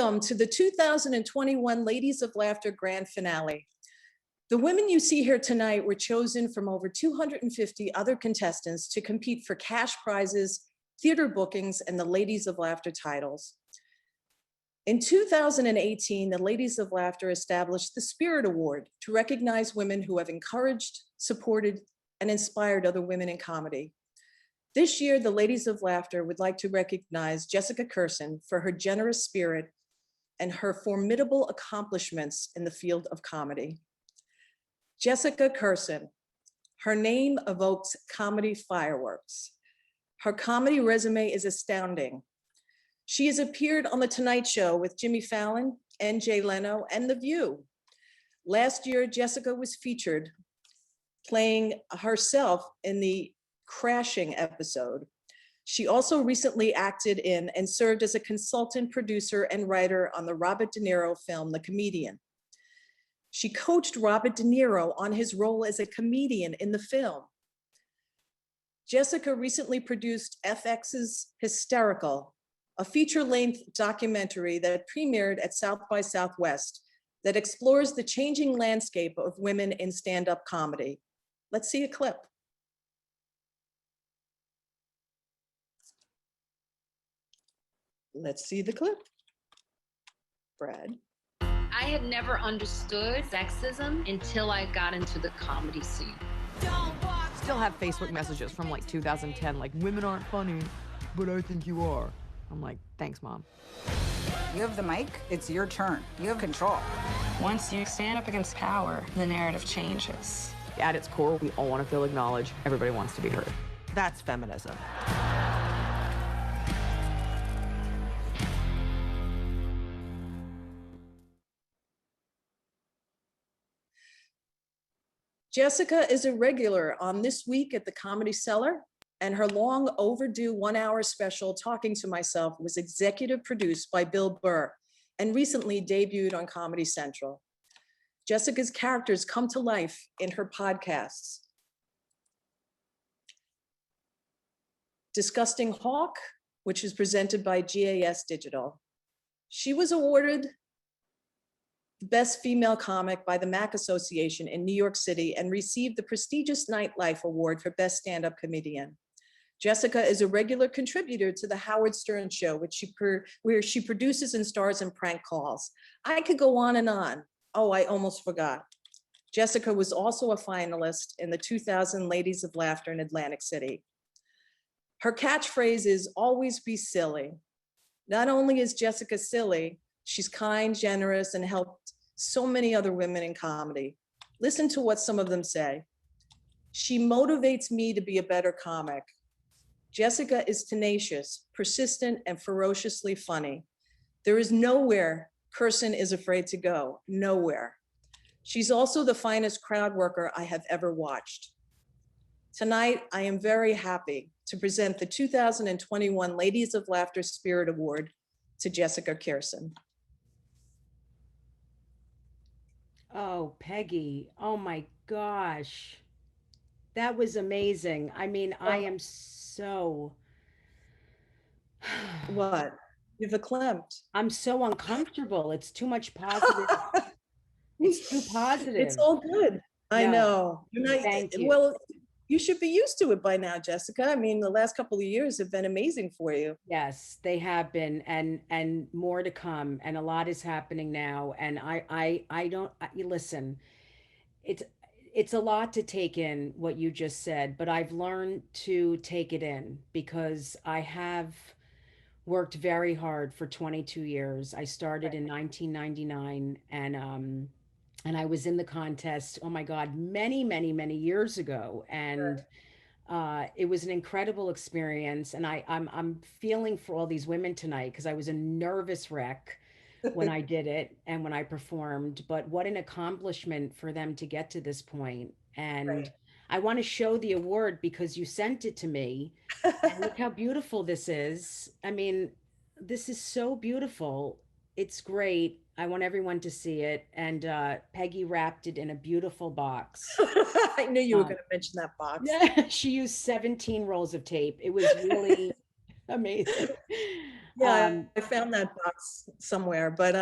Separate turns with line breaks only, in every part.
Welcome to the 2021 Ladies of Laughter Grand Finale. The women you see here tonight were chosen from over 250 other contestants to compete for cash prizes, theater bookings, and the Ladies of Laughter titles. In 2018, the Ladies of Laughter established the Spirit Award to recognize women who have encouraged, supported, and inspired other women in comedy. This year, the Ladies of Laughter would like to recognize Jessica Kirson for her generous spirit and her formidable accomplishments in the field of comedy. Jessica Kirson, her name evokes comedy fireworks. Her comedy resume is astounding. She has appeared on The Tonight Show with Jimmy Fallon and Jay Leno and The View. Last year, Jessica was featured playing herself in the Crashing episode. She also recently acted in and served as a consultant producer and writer on the Robert De Niro film, The Comedian. She coached Robert De Niro on his role as a comedian in the film. Jessica recently produced FX's Hysterical, a feature-length documentary that premiered at South by Southwest that explores the changing landscape of women in stand-up comedy. Let's see a clip. Let's see the clip. Brad.
I had never understood sexism until I got into the comedy scene.
Still have Facebook messages from like 2010, like, women aren't funny, but I think you are. I'm like, thanks, Mom.
You have the mic, it's your turn. You have control.
Once you stand up against power, the narrative changes.
At its core, we all want to feel acknowledged. Everybody wants to be heard.
That's feminism.
Jessica is a regular on This Week at the Comedy Cellar, and her long overdue 1-hour special, Talking to Myself, was executive produced by Bill Burr and recently debuted on Comedy Central. Jessica's characters come to life in her podcasts. Disgusting Hawk, which is presented by GAS Digital. She was awarded Best Female Comic by the MAC Association in New York City and received the prestigious Nightlife Award for Best Stand-Up Comedian. Jessica is a regular contributor to The Howard Stern Show, where she produces and stars in prank calls. I could go on and on. Oh, I almost forgot. Jessica was also a finalist in the 2000 Ladies of Laughter in Atlantic City. Her catchphrase is always be silly. Not only is Jessica silly, she's kind, generous, and helped so many other women in comedy. Listen to what some of them say. She motivates me to be a better comic. Jessica is tenacious, persistent, and ferociously funny. There is nowhere Kirson is afraid to go, nowhere. She's also the finest crowd worker I have ever watched. Tonight, I am very happy to present the 2021 Ladies of Laughter Spirit Award to Jessica Kirson.
Oh, Peggy, oh my gosh. That was amazing. I mean, I am so...
What? You've verklempt.
I'm so uncomfortable. It's too much positive. It's too positive.
It's all good. I know.
Thank you.
Well, you should be used to it by now, Jessica. I mean, the last couple of years have been amazing for you.
Yes, they have been, and more to come, and a lot is happening now. And listen, it's a lot to take in what you just said, but I've learned to take it in because I have worked very hard for 22 years. I started in 1999, and I was in the contest, oh my God, many, many, many years ago. And it was an incredible experience. And I'm feeling for all these women tonight because I was a nervous wreck when I did it and when I performed. But what an accomplishment for them to get to this point. And I want to show the award because you sent it to me. And look how beautiful this is. I mean, this is so beautiful. It's great. I want everyone to see it. And Peggy wrapped it in a beautiful box.
I knew you were going to mention that box.
Yeah, she used 17 rolls of tape. It was really amazing.
Yeah,
Um,
I found that box somewhere, but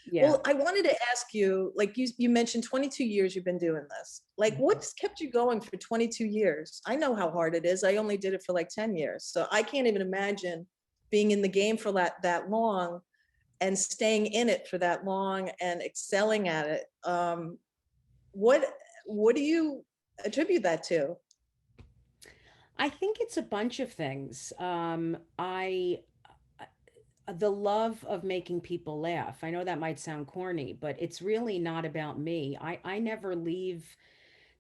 yeah.
well, I wanted to ask you, like you mentioned 22 years you've been doing this. Like what's kept you going for 22 years? I know how hard it is. I only did it for like 10 years. So I can't even imagine being in the game for that long and staying in it for that long and excelling at it. What what do you attribute that to?
I think it's a bunch of things. The love of making people laugh. I know that might sound corny, but it's really not about me. I never leave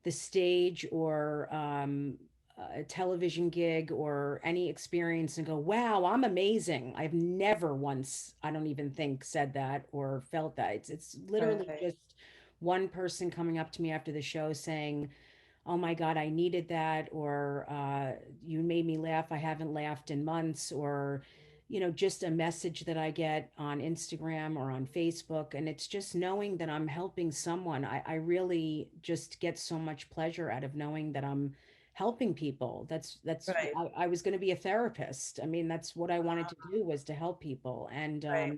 the stage or a television gig or any experience and go, wow, I'm amazing. I've never once, I don't even think, said that or felt that. It's literally
Right,
just one person coming up to me after the show saying, oh my God, I needed that, or you made me laugh. I haven't laughed in months, or, just a message that I get on Instagram or on Facebook. And it's just knowing that I'm helping someone. I really just get so much pleasure out of knowing that I'm helping people.
right,
I was going to be a therapist. I mean, that's what I wanted to do, was to help people.
right,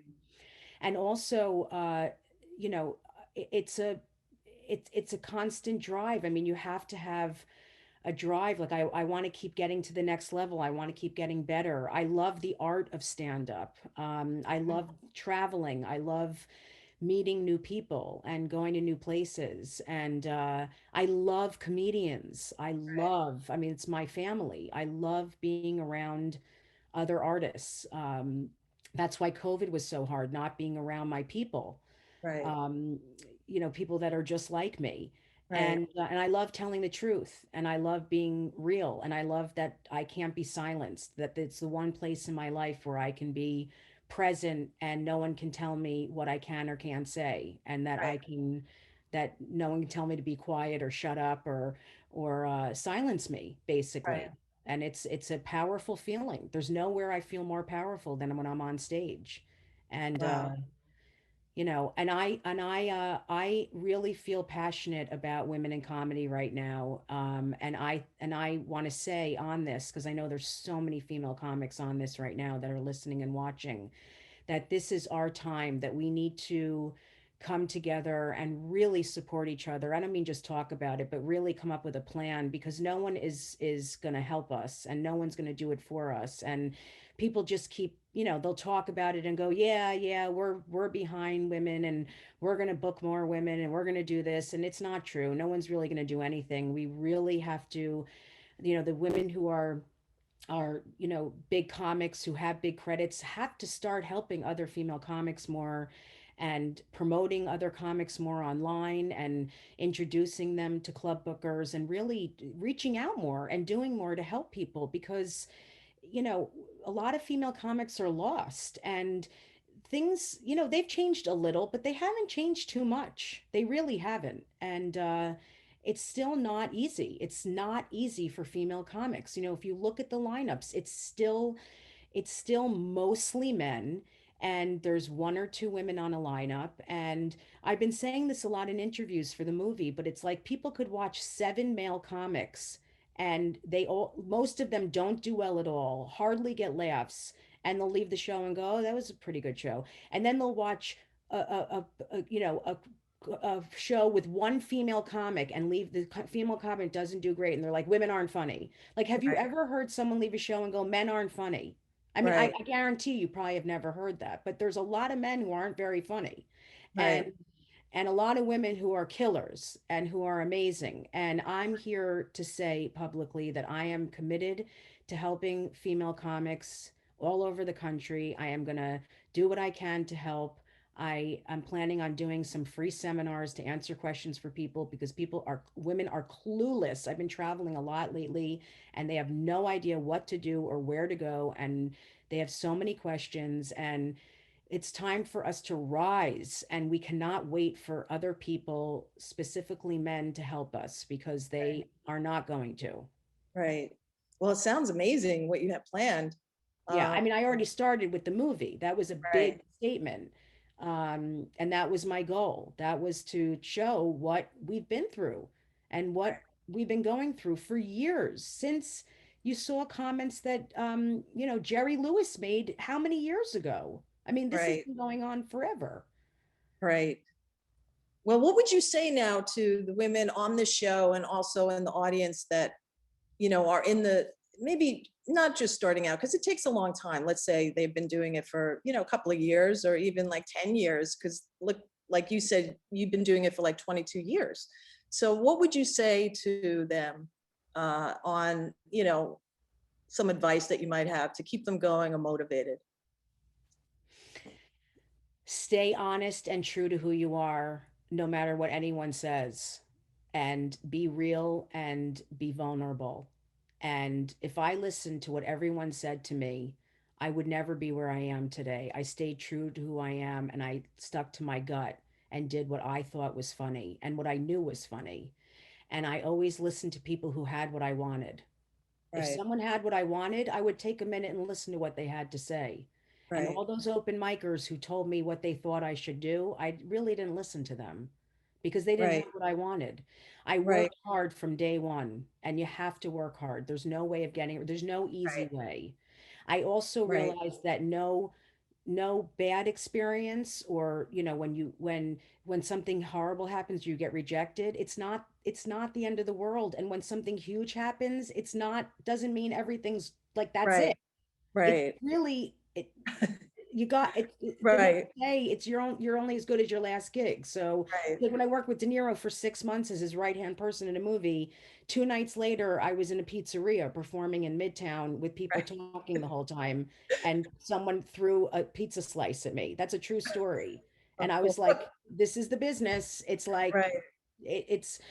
And also, you know, it's a constant drive. I mean, you have to have a drive. Like I want to keep getting to the next level. I want to keep getting better. I love the art of stand up. I love traveling. I love meeting new people and going to new places. And I love comedians. I mean, it's my family. I love being around other artists. That's why COVID was so hard, not being around my people,
right,
um, people that are just like me.
right,
And I love telling the truth, and I love being real, and I love that I can't be silenced, that it's the one place in my life where I can be present and no one can tell me what I can or can't say, and
right,
that no one can tell me to be quiet or shut up or silence me,
right.
basically. And it's a powerful feeling. There's nowhere I feel more powerful than when I'm on stage. And
Wow.
I really feel passionate about women in comedy right now. And I want to say on this, because I know there's so many female comics on this right now that are listening and watching, that this is our time, that we need to come together and really support each other. I don't mean just talk about it, but really come up with a plan, because no one is going to help us, and no one's going to do it for us. And people just keep, they'll talk about it and go, yeah, yeah, we're behind women, and we're going to book more women, and we're going to do this. And it's not true. No one's really going to do anything. We really have to, the women who are big comics who have big credits have to start helping other female comics more, and promoting other comics more online, and introducing them to club bookers, and really reaching out more and doing more to help people, because you know a lot of female comics are lost, and things, they've changed a little, but they haven't changed too much. They really haven't. And it's still not easy. It's not easy for female comics. If you look at the lineups, it's still mostly men, and there's one or two women on a lineup. And I've been saying this a lot in interviews for the movie, but it's like people could watch seven male comics, and most of them don't do well at all, hardly get laughs, and they'll leave the show and go, oh, that was a pretty good show. And then they'll watch a show with one female comic, and leave, the female comic doesn't do great, and they're like, women aren't funny. Like, have you
Right,
ever heard someone leave a show and go, men aren't funny? I mean, I
right,
guarantee you probably have never heard that, but there's a lot of men who aren't very funny,
right,
and a lot of women who are killers and who are amazing. And I'm here to say publicly that I am committed to helping female comics all over the country. I am going to do what I can to help. I'm planning on doing some free seminars to answer questions for people, because women are clueless. I've been traveling a lot lately, and they have no idea what to do or where to go. And they have so many questions, and it's time for us to rise, and we cannot wait for other people, specifically men, to help us, because
right,
they are not going to.
right. Well, it sounds amazing what you have planned.
Yeah,
Um,
I mean, I already started with the movie. That was a
right,
big statement. And that was my goal. That was to show what we've been through, and what
right,
we've been going through for years, since you saw comments that, you know, Jerry Lewis made how many years ago? I mean, this has
Right.
been going on forever.
Right. Well, what would you say now to the women on the show and also in the audience that, are in the, maybe not just starting out, because it takes a long time. Let's say they've been doing it for, a couple of years or even like 10 years, because look, like you said, you've been doing it for like 22 years. So what would you say to them on, some advice that you might have to keep them going or motivated?
Stay honest and true to who you are, no matter what anyone says, and be real and be vulnerable. And if I listened to what everyone said to me, I would never be where I am today. I stayed true to who I am and I stuck to my gut and did what I thought was funny and what I knew was funny. And I always listened to people who had what I wanted. If
Right.
someone had what I wanted, I would take a minute and listen to what they had to say. And
Right.
all those open micers who told me what they thought I should do, I really didn't listen to them because they didn't
Right.
have what I wanted. I
Right.
worked hard from day one, and you have to work hard. There's no way of getting it. There's no easy
Right.
way. I also
Right.
realized that no bad experience, or when something horrible happens, you get rejected, it's not the end of the world. And when something huge happens, it's not doesn't mean everything's like that's
Right.
it. It's
Right.
really it you got it, they're gonna
Right.
say it's you're only as good as your last gig. So
Right.
like when I worked with De Niro for 6 months as his right hand person in a movie, 2 nights later I was in a pizzeria performing in Midtown with people
Right.
talking the whole time, and someone threw a pizza slice at me. That's a true story. And I was like, this is the business. It's like
Right.
it's
It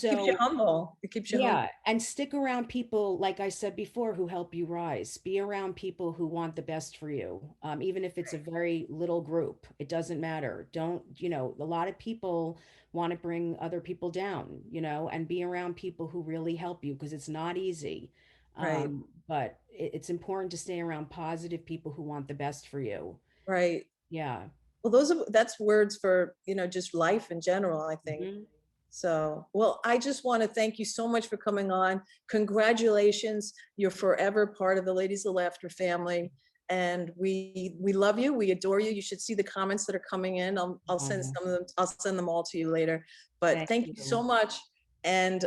keeps you
so
humble. It keeps you humble.
yeah, and stick around people, like I said before, who help you rise. Be around people who want the best for you, even if it's a very little group. It doesn't matter. Don't, a lot of people want to bring other people down, and be around people who really help you because it's not easy.
Right.
But it's important to stay around positive people who want the best for you.
Right.
Yeah.
Well, that's words for, just life in general, I think.
Mhm.
So, well, I just want to thank you so much for coming on. Congratulations. You're forever part of the Ladies of Laughter family. And we love you. We adore you. You should see the comments that are coming in. I'll send
Oh,
some of them. I'll send them all to you later. But
thank
thank you so
you.
much. And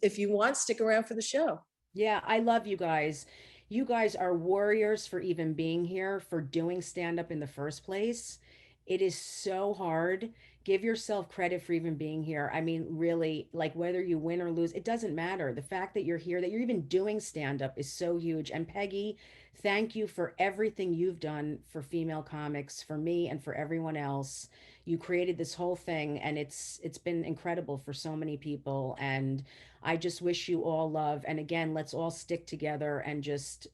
if you want, stick around for the show.
Yeah, I love you guys. You guys are warriors for even being here, for doing stand up in the first place. It is so hard. Give yourself credit for even being here. I mean, really, like whether you win or lose, it doesn't matter. The fact that you're here, that you're even doing stand up is so huge. And Peggy, thank you for everything you've done for female comics, for me and for everyone else. You created this whole thing and it's been incredible for so many people. And I just wish you all love. And again, let's all stick together and just,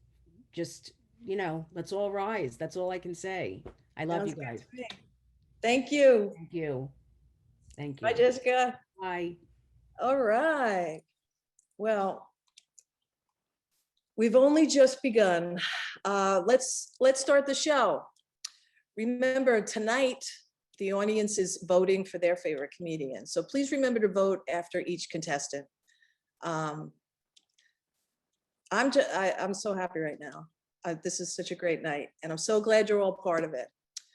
let's all rise. That's all I can say. I love
Sounds
you
good
guys.
to me. Thank you.
Thank you. Thank
Bye,
you.
Jessica.
Bye.
All right. Well, we've only just begun. Let's start the show. Remember, tonight, the audience is voting for their favorite comedian. So please remember to vote after each contestant. I'm so happy right now. This is such a great night, and I'm so glad you're all part of it.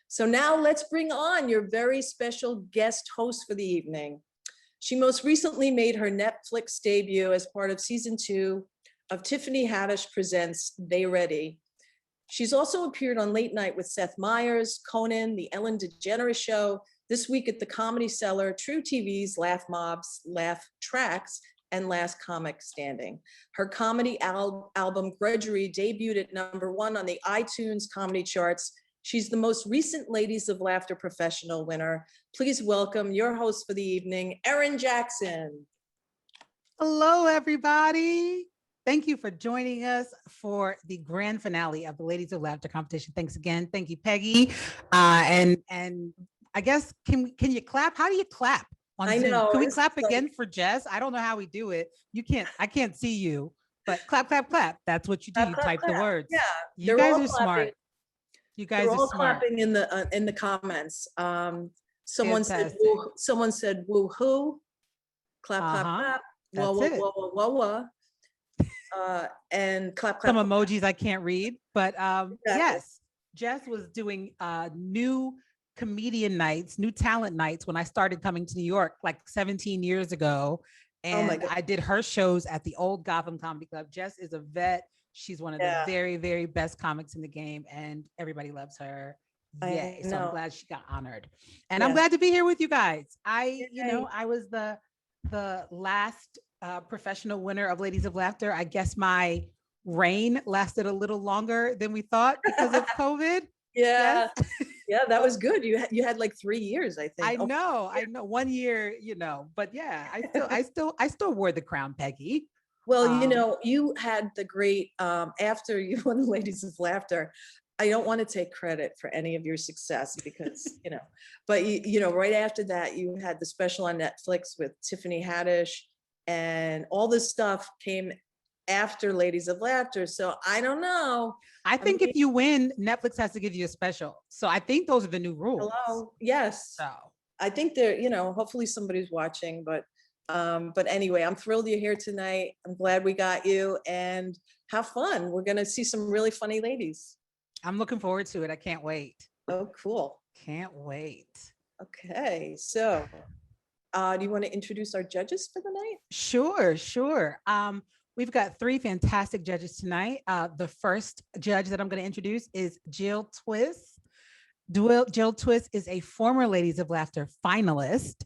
So now let's bring on your very special guest host for the evening. She most recently made her Netflix debut as part of season 2 of Tiffany Haddish Presents They Ready. She's also appeared on Late Night with Seth Meyers, Conan, The Ellen DeGeneres Show, This Week at the Comedy Cellar, True TV's Laugh Mobs, Laugh Tracks, and Last Comic Standing. Her comedy album Grudgery debuted at #1 on the iTunes comedy charts. She's the most recent Ladies of Laughter professional winner. Please welcome your host for the evening, Erin Jackson.
Hello, everybody. Thank you for joining us for the grand finale of the Ladies of Laughter competition. Thanks again. Thank you, Peggy. And I guess, can you clap? How do you clap on
I
Zoom?
know,
Can we
it's
clap
like-
again for Jess? I don't know how we do it. I can't see you, but clap, clap, clap. That's what you do.
Clap,
You
clap,
type the
clap.
words.
Yeah,
You
they're
guys
all
are smart.
clapping.
You guys
They're
are
all
smart.
clapping in the comments. Someone
Fantastic.
said woo hoo. Clap, clap,
Uh-huh.
clap. Whoa,
That's
whoa,
it.
whoa, whoa, whoa, whoa. And clap, clap.
Some
clap.
emojis I can't read, but
Exactly.
yes, Jess was doing new comedian nights, new talent nights when I started coming to New York like 17 years ago.
Oh my
And
God.
I did her shows at the old Gotham Comedy Club. Jess is a vet. She's one of the
Yeah.
very, very best comics in the game, and everybody loves her. Yay. So I'm
know.
glad she got honored. And I'm
Yes.
glad to be here with you guys. I
Yay.
was the last professional winner of Ladies of Laughter. I guess my reign lasted a little longer than we thought because of COVID.
Yeah.
Yes.
Yeah, that was good. You had like 3 years, I think.
I
Oh,
know, 1 year, but yeah, I still wore the crown, Peggy.
Well, you had the great, after you won the Ladies of Laughter, I don't want to take credit for any of your success because, but right after that, you had the special on Netflix with Tiffany Haddish, and all this stuff came after Ladies of Laughter. So I don't know.
I think if you win, Netflix has to give you a special. So I think those are the new rules.
Hello. Yes.
So
I think they're, hopefully somebody's watching, but anyway, I'm thrilled you're here tonight. I'm glad we got you, and have fun. We're going to see some really funny ladies.
I'm looking forward to it. I can't wait.
Oh, cool.
Can't wait.
Okay. So, do you want to introduce our judges for the night?
Sure. We've got 3 fantastic judges tonight. The first judge that I'm going to introduce is Jill Twiss. Jill Twiss is a former Ladies of Laughter finalist.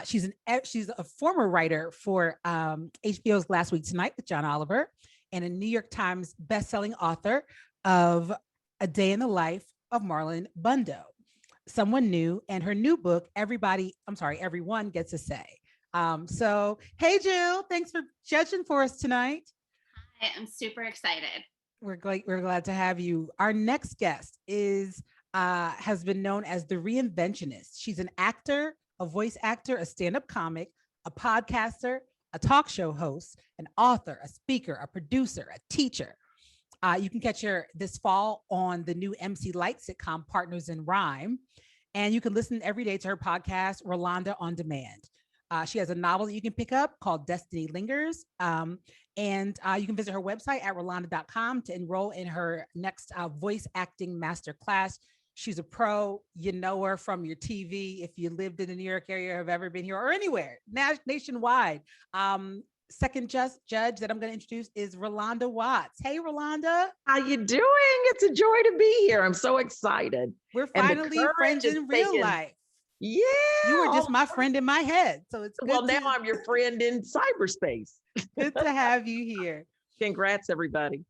She's a former writer for HBO's Last Week Tonight with John Oliver, and a New York Times bestselling author of A Day in the Life of Marlon Bundo, Someone New, and her new book, Everyone Gets a Say. So, hey, Jill, thanks for judging for us tonight.
Hi, I'm super excited.
We're glad to have you. Our next guest has been known as the Reinventionist. She's an actor, a voice actor, a stand-up comic, a podcaster, a talk show host, an author, a speaker, a producer, a teacher. You can catch her this fall on the new MC Light sitcom Partners in Rhyme. And you can listen every day to her podcast, Rolanda on Demand. She has a novel that you can pick up called Destiny Lingers. And you can visit her website at rolanda.com to enroll in her next voice acting masterclass. She's a pro. You know her from your TV if you lived in the New York area or have ever been here or anywhere nationwide. Second judge that I'm going to introduce is Rolanda Watts. Hey, Rolanda.
How you doing? It's a joy to be here. I'm so excited.
We're finally friends in real life.
Yeah.
You were just my friend in my head. So it's good.
Well, now I'm your friend in cyberspace.
Good to have you here.
Congrats, everybody.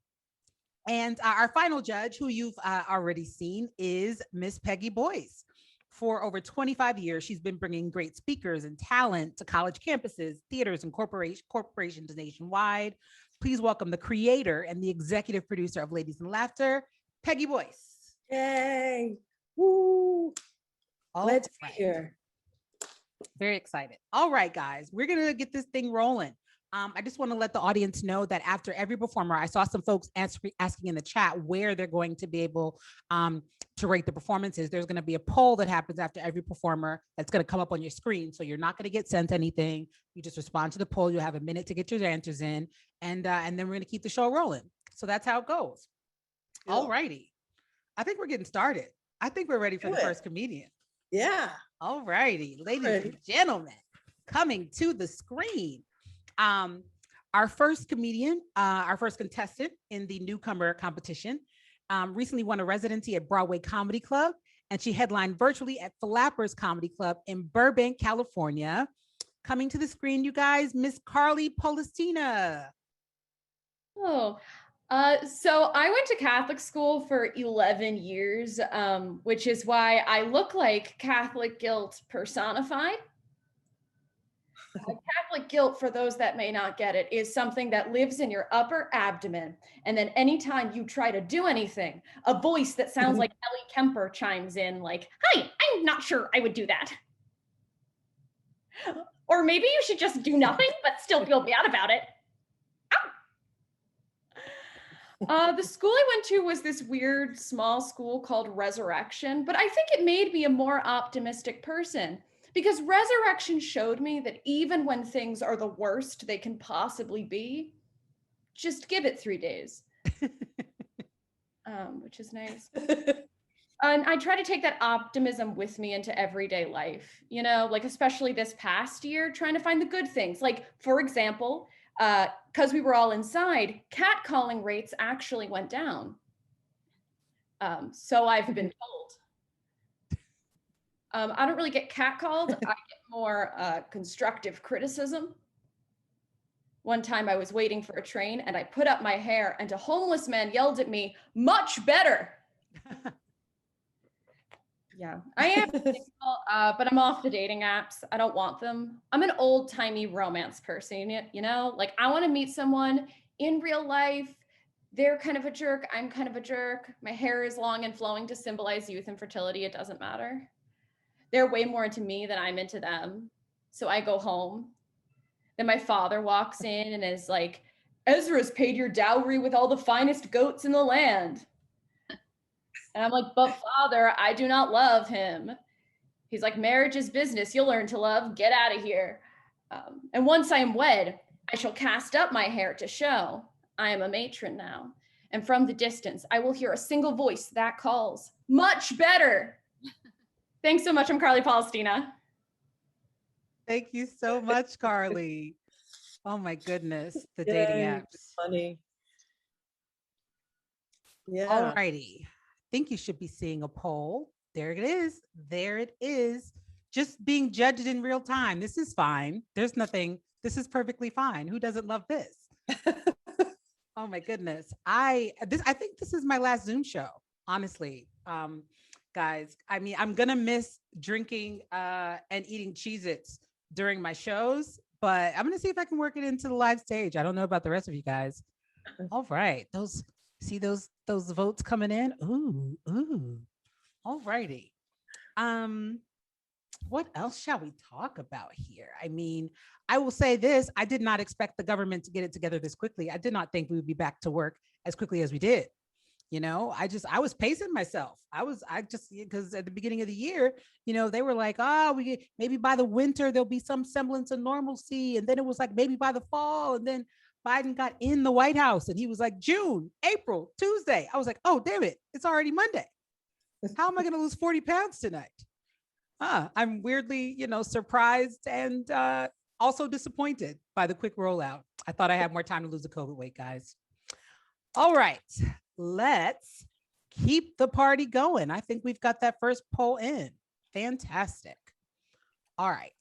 And our final judge, who you've already seen, is Miss Peggy Boyce. For over 25 years, she's been bringing great speakers and talent to college campuses, theaters, and corporations nationwide. Please welcome the creator and the executive producer of Ladies in Laughter, Peggy Boyce.
Yay. Woo. Let's be here.
Very excited. All right, guys, we're going to get this thing rolling. I just want to let the audience know that after every performer, I saw some folks asking in the chat where they're going to be able to rate the performances. There's going to be a poll that happens after every performer that's going to come up on your screen. So you're not going to get sent anything. You just respond to the poll. You'll have a minute to get your answers in, and then we're going to keep the show rolling. So that's how it goes.
Cool.
All righty. I think we're getting started. I think we're ready for the first comedian.
Yeah.
All righty, ladies and gentlemen, coming to the screen. Our first comedian, our first contestant in the newcomer competition, recently won a residency at Broadway Comedy Club, and she headlined virtually at Flappers Comedy Club in Burbank, California. Coming to the screen, you guys, Miss Carly Polestina.
Oh, so I went to Catholic school for 11 years, which is why I look like Catholic guilt personified. Catholic guilt, for those that may not get it, is something that lives in your upper abdomen. And then anytime you try to do anything, a voice that sounds like Ellie Kemper chimes in like, "Hi, I'm not sure I would do that." Or maybe you should just do nothing, but still feel bad about it. The school I went to was this weird small school called Resurrection, but I think it made me a more optimistic person. Because Resurrection showed me that even when things are the worst they can possibly be, just give it 3 days. Which is nice. And I try to take that optimism with me into everyday life, you know, like especially this past year, trying to find the good things. Like, for example, because we were all inside, catcalling rates actually went down. So I've been told. I don't really get catcalled. I get more constructive criticism. One time I was waiting for a train and I put up my hair and a homeless man yelled at me, "Much better." Yeah, I am single, but I'm off the dating apps. I don't want them. I'm an old timey romance person, you know, like I want to meet someone in real life. They're kind of a jerk. I'm kind of a jerk. My hair is long and flowing to symbolize youth and fertility. It doesn't matter. They're way more into me than I'm into them. So I go home. Then my father walks in and is like, "Ezra's paid your dowry with all the finest goats in the land." And I'm like, "But father, I do not love him." He's like, "Marriage is business. You'll learn to love. Get out of here." And once I am wed, I shall cast up my hair to show I am a matron now. And from the distance, I will hear a single voice that calls, "Much better." Thanks so much. I'm Carly Palestina.
Thank you so much, Carly. Oh my goodness, the dating
Yay,
apps.
Funny. Yeah.
All righty. I think you should be seeing a poll. There it is. There it is. Just being judged in real time. This is fine. There's nothing. This is perfectly fine. Who doesn't love this? Oh my goodness. I think this is my last Zoom show, honestly. Guys, I mean, I'm gonna miss drinking and eating Cheez-Its during my shows, but I'm gonna see if I can work it into the live stage. I don't know about the rest of you guys. All right, those votes coming in. Ooh. All righty. What else shall we talk about here? I mean, I will say this: I did not expect the government to get it together this quickly. I did not think we would be back to work as quickly as we did. You know, I was pacing myself. Because at the beginning of the year, you know, they were like, maybe by the winter, there'll be some semblance of normalcy. And then it was like, maybe by the fall. And then Biden got in the White House and he was like, June, April, Tuesday. I was like, oh, damn it. It's already Monday. How am I going to lose 40 pounds tonight? I'm weirdly, you know, surprised and also disappointed by the quick rollout. I thought I had more time to lose the COVID weight, guys. All right. Let's keep the party going. I think we've got that first poll in. Fantastic. All right.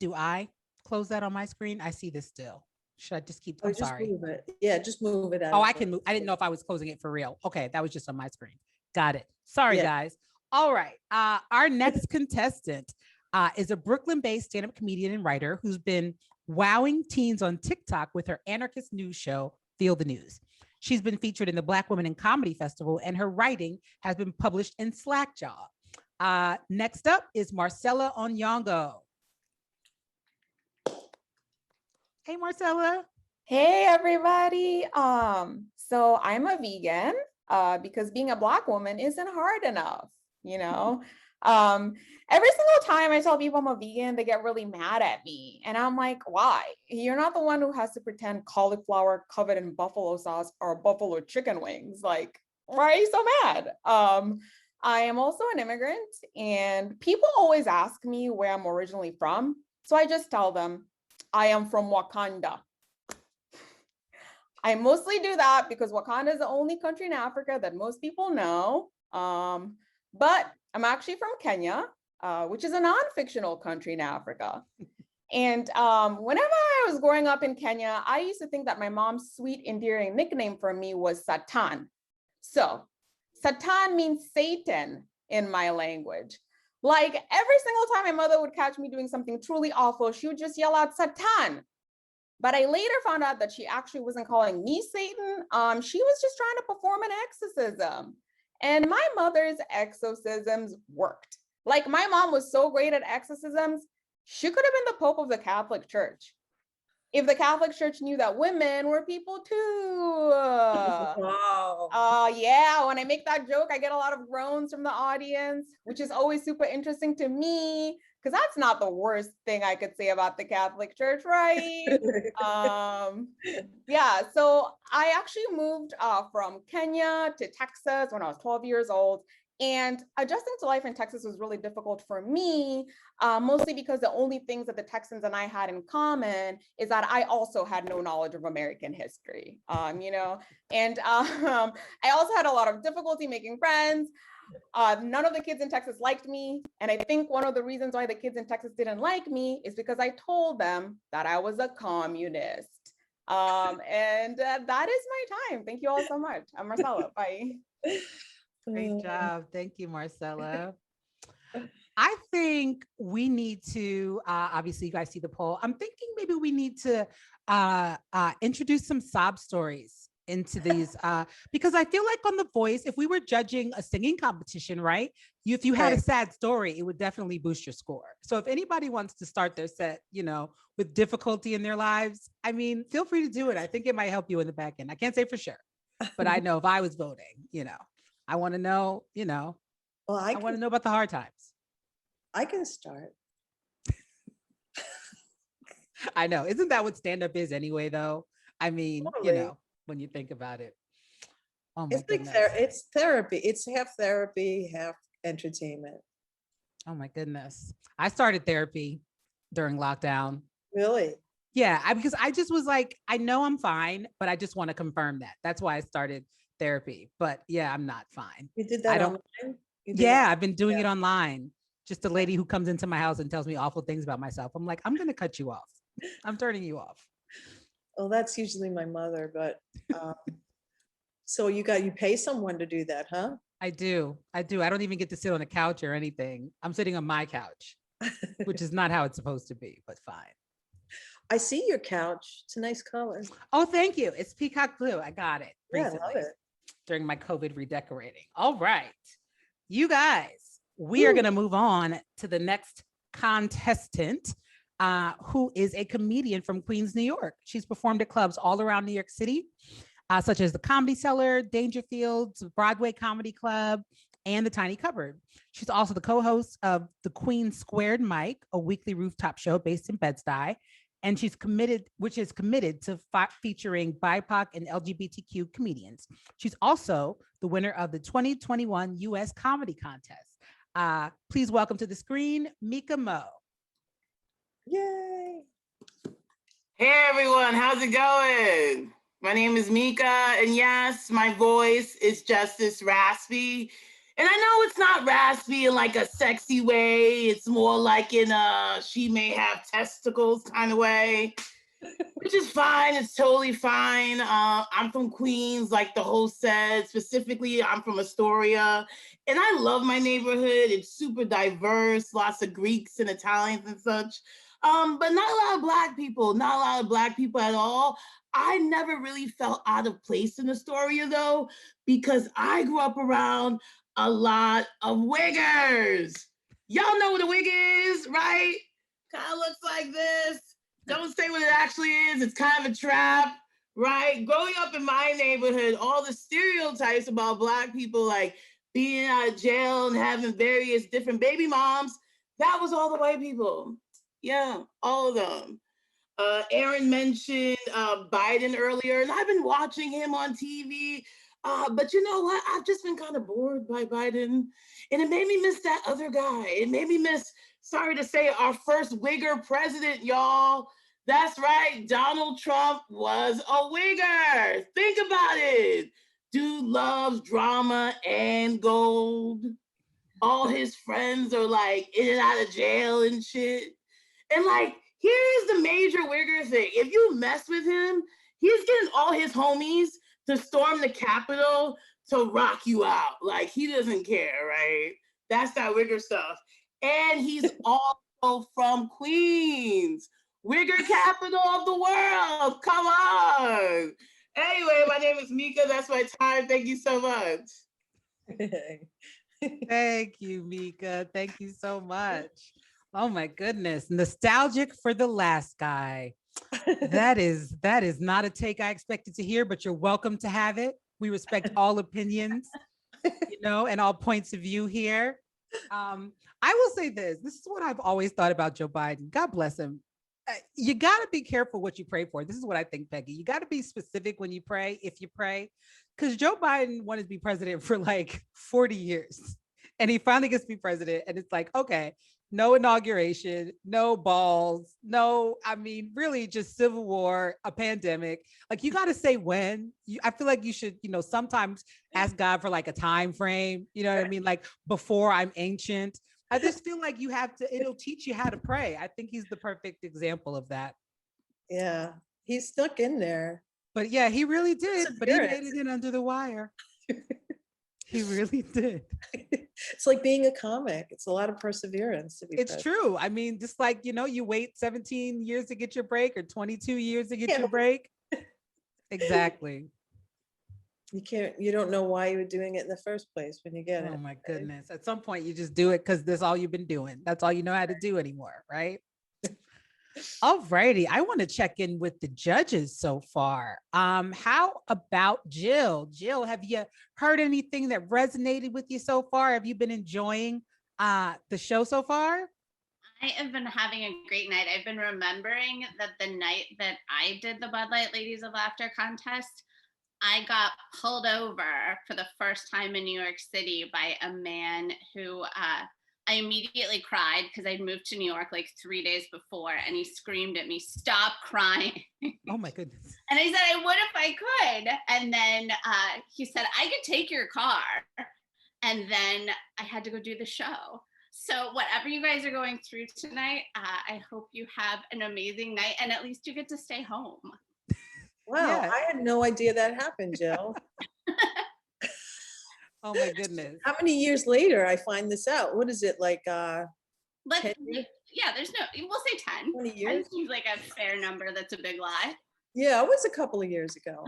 Do I close that on my screen? I see this still. Should I just keep? I'm sorry.
Move it. Yeah, just move it out.
Oh, I can move. I didn't know if I was closing it for real. Okay, that was just on my screen. Got it. Sorry, guys. All right. Our next contestant is a Brooklyn-based stand-up comedian and writer who's been wowing teens on TikTok with her anarchist news show, Feel the News. She's been featured in the Black Women in Comedy Festival, and her writing has been published in Slackjaw. Next up is Marcella Onyango. Hey, Marcella.
Hey, everybody. So I'm a vegan because being a Black woman isn't hard enough, you know? Every single time I tell people I'm a vegan, they get really mad at me. And I'm like, why? You're not the one who has to pretend cauliflower covered in buffalo sauce or buffalo chicken wings. Like, why are you so mad? I am also an immigrant, and people always ask me where I'm originally from. So I just tell them, I am from Wakanda. I mostly do that because Wakanda is the only country in Africa that most people know. But I'm actually from Kenya, which is a non-fictional country in Africa. And whenever I was growing up in Kenya, I used to think that my mom's sweet, endearing nickname for me was Satan. So Satan means Satan in my language. Like every single time my mother would catch me doing something truly awful, she would just yell out Satan. But I later found out that she actually wasn't calling me Satan. She was just trying to perform an exorcism. And my mother's exorcisms worked. Like my mom was so great at exorcisms, she could have been the Pope of the Catholic Church. If the Catholic Church knew that women were people too. Wow. Yeah, when I make that joke, I get a lot of groans from the audience, which is always super interesting to me because that's not the worst thing I could say about the Catholic Church, right? Yeah, so I actually moved from Kenya to Texas when I was 12 years old. And adjusting to life in Texas was really difficult for me, mostly because the only things that the Texans and I had in common is that I also had no knowledge of American history, and I also had a lot of difficulty making friends. None of the kids in Texas liked me. And I think one of the reasons why the kids in Texas didn't like me is because I told them that I was a communist. And that is my time. Thank you all so much. I'm Marcella. Bye.
Great job. Thank you, Marcella. I think we need to, obviously you guys see the poll. I'm thinking maybe we need to introduce some sob stories into these, because I feel like on The Voice, if we were judging a singing competition, right? If you had a sad story, it would definitely boost your score. So if anybody wants to start their set, with difficulty in their lives, I mean, feel free to do it. I think it might help you in the back end. I can't say for sure, but I know if I was voting, I want to know,
Well,
I want to know about the hard times.
I can start.
I know. Isn't that what stand-up is anyway, though? I mean,
Totally.
when you think about it. Oh my
It's like
goodness.
it's therapy. It's half therapy, half entertainment.
Oh my goodness. I started therapy during lockdown.
Really?
Yeah, because I just was like, I know I'm fine, but I just want to confirm that. That's why I started therapy. But yeah, I'm not fine.
You did that
I don't.
online? You did
Yeah,
that-
I've been doing it online. Just a lady who comes into my house and tells me awful things about myself. I'm like, I'm going to cut you off. I'm turning you off.
Well, that's usually my mother, but so you pay someone to do that, huh?
I do. I don't even get to sit on a couch or anything. I'm sitting on my couch, which is not how it's supposed to be, but fine.
I see your couch. It's a nice color.
Oh, thank you. It's peacock blue. I got it
Yeah, I
recently
love it.
during my COVID redecorating. All right. You guys, we are going to move on to the next contestant, who is a comedian from Queens, New York. She's performed at clubs all around New York City, such as the Comedy Cellar, Dangerfields, Broadway Comedy Club, and the Tiny Cupboard. She's also the co-host of the Queen Squared Mic, a weekly rooftop show based in Bed-Stuy. And she's committed to featuring BIPOC and LGBTQ comedians. She's also the winner of the 2021 US Comedy Contest. Please welcome to the screen, Mika Mo.
Yay.
Hey everyone, how's it going? My name is Mika, and yes, my voice is just this raspy. And I know it's not raspy in like a sexy way. It's more like in a she may have testicles kind of way, which is fine. It's totally fine. I'm from Queens, like the host said. Specifically, I'm from Astoria. And I love my neighborhood. It's super diverse, lots of Greeks and Italians and such. But not a lot of Black people, at all. I never really felt out of place in Astoria though, because I grew up around a lot of wiggers. Y'all know what a wig is, right? Kind of looks like this. Don't say what it actually is. It's kind of a trap, right? Growing up in my neighborhood, all the stereotypes about Black people, like being out of jail and having various different baby moms, that was all the white people. Yeah, all of them. Aaron mentioned Biden earlier, and I've been watching him on TV. But you know what? I've just been kind of bored by Biden, and it made me miss that other guy. It made me miss, sorry to say, our first wigger president, y'all. That's right, Donald Trump was a wigger. Think about it. Dude loves drama and gold. All his friends are like in and out of jail and shit. And like, here's the major wigger thing. If you mess with him, he's getting all his homies to storm the Capitol to rock you out. Like, he doesn't care, right? That's that wigger stuff. And he's also from Queens, wigger capital of the world. Come on. Anyway, my name is Mika. That's my time. Thank you so much.
Thank you, Mika. Thank you so much. Oh my goodness. Nostalgic for the last guy. That is not a take I expected to hear, but you're welcome to have it. We respect all opinions, and all points of view here. I will say this. This is what I've always thought about Joe Biden. God bless him. You got to be careful what you pray for. This is what I think, Peggy. You got to be specific when you pray, if you pray, because Joe Biden wanted to be president for like 40 years. And he finally gets to be president. And it's like, okay, no inauguration, no balls, no, I mean, really just civil war, a pandemic. Like you got to say when. I feel like you should, sometimes ask God for like a time frame. You know what I mean? Like before I'm ancient. I just feel like you have to, it'll teach you how to pray. I think he's the perfect example of that.
Yeah, he's stuck in there.
But yeah, he really did. But he made it in under the wire. He really did.
It's like being a comic. It's a lot of perseverance to be
It's true. I mean, just like, you wait 17 years to get your break or 22 years to get your break. Exactly.
You don't know why you were doing it in the first place when you get it.
Oh my goodness. At some point you just do it because that's all you've been doing. That's all you know how to do anymore, right? All righty. I want to check in with the judges so far. How about Jill? Jill, have you heard anything that resonated with you so far? Have you been enjoying the show so far?
I have been having a great night. I've been remembering that the night that I did the Bud Light Ladies of Laughter contest, I got pulled over for the first time in New York City by a man who I immediately cried because I'd moved to New York like 3 days before, and he screamed at me, "Stop crying."
Oh my goodness.
And I said, I would if I could. And then he said, I could take your car. And then I had to go do the show. So whatever you guys are going through tonight, I hope you have an amazing night, and at least you get to stay home.
Wow,
Yeah.
I had no idea that happened, Jill.
Oh my goodness.
How many years later I find this out? What is it like?
Yeah, there's no, we'll say 10.
20
10
years?
seems like a fair number. That's a big lie.
Yeah, it was a couple of years ago.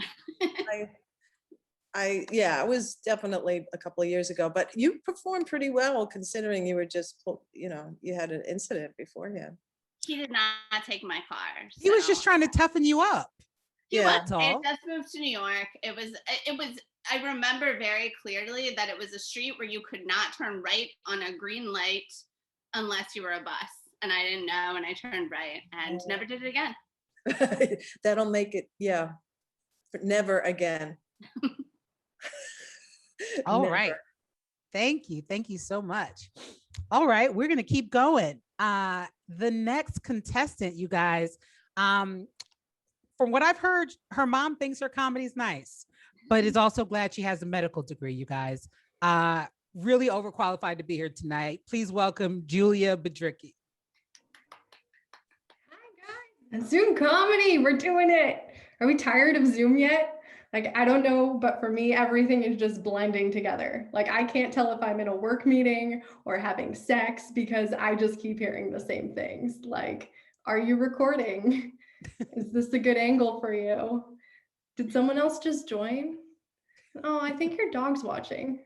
Yeah, it was definitely a couple of years ago, but you performed pretty well considering you were just, you had an incident beforehand.
He did not take my car.
He was just trying to toughen you up.
He
Yeah,
was.
that's
I
all.
just moved to New York. It was, I remember very clearly that it was a street where you could not turn right on a green light unless you were a bus. And I didn't know, and I turned right and never did it again.
That'll make it, yeah, never again.
All
Never.
right. Thank you. Thank you so much. All right. We're going to keep going. The next contestant, you guys, from what I've heard, her mom thinks her comedy is nice, but is also glad she has a medical degree, you guys. Really overqualified to be here tonight. Please welcome Julia Bedricki.
Zoom comedy, we're doing it. Are we tired of Zoom yet? Like, I don't know, but for me, everything is just blending together. Like, I can't tell if I'm in a work meeting or having sex because I just keep hearing the same things. Like, are you recording? Is this a good angle for you? Did someone else just join? Oh, I think your dog's watching.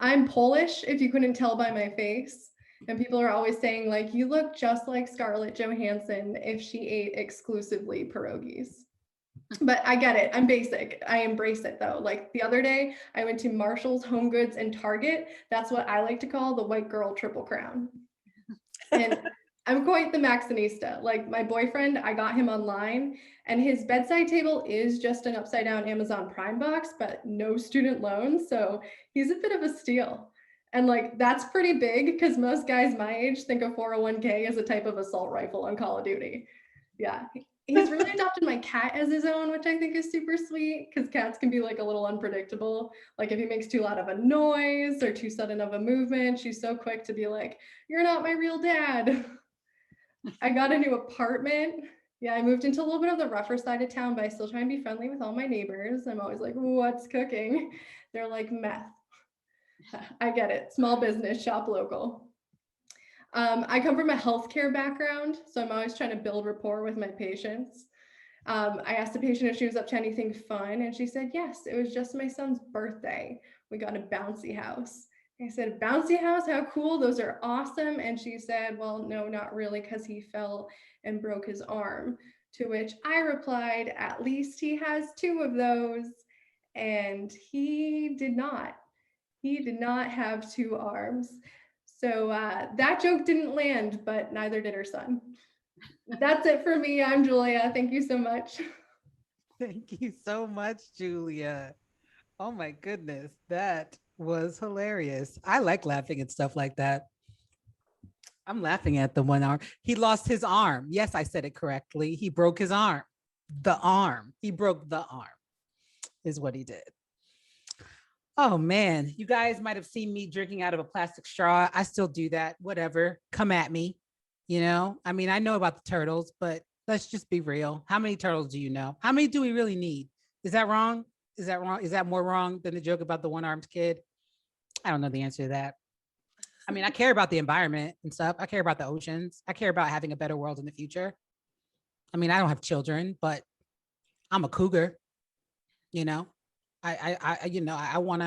I'm Polish, if you couldn't tell by my face. And people are always saying, like, you look just like Scarlett Johansson if she ate exclusively pierogies. But I get it. I'm basic. I embrace it though. Like the other day, I went to Marshall's, Home Goods, and Target. That's what I like to call the white girl triple crown. And I'm quite the Maxinista. Like my boyfriend, I got him online, and his bedside table is just an upside down Amazon Prime box, but no student loans. So he's a bit of a steal. And like, that's pretty big because most guys my age think a 401k is a type of assault rifle on Call of Duty. Yeah. He's really adopted my cat as his own, which I think is super sweet because cats can be like a little unpredictable. Like if he makes too loud of a noise or too sudden of a movement, she's so quick to be like, "You're not my real dad." I got a new apartment. Yeah, I moved into a little bit of the rougher side of town, but I still try and be friendly with all my neighbors. I'm always like, "What's cooking?" They're like, "Meth." I get it. Small business, shop local. I come from a healthcare background, so I'm always trying to build rapport with my patients. I asked the patient if she was up to anything fun, and she said, yes, it was just my son's birthday. We got a bouncy house. I said, bouncy house, how cool, those are awesome. And she said, well, no, not really, because he fell and broke his arm. To which I replied, at least he has 2 of those. And he did not. He did not have 2 arms. So that joke didn't land, but neither did her son. That's it for me. I'm Julia. Thank you so much.
Thank you so much, Julia. Oh my goodness, that was hilarious. I like laughing at stuff like that. I'm laughing at the one arm. He lost his arm. Yes, I said it correctly. He broke his arm. The arm. He broke the arm is what he did. Oh man, you guys might have seen me drinking out of a plastic straw. I still do that. Whatever. Come at me. You know, I mean, I know about the turtles, but let's just be real. How many turtles do you know? How many do we really need? Is that wrong? Is that wrong? Is that more wrong than the joke about the one-armed kid? I don't know the answer to that. I mean, I care about the environment and stuff. I care about the oceans. I care about having a better world in the future. I mean, I don't have children, but I'm a cougar. You know, I want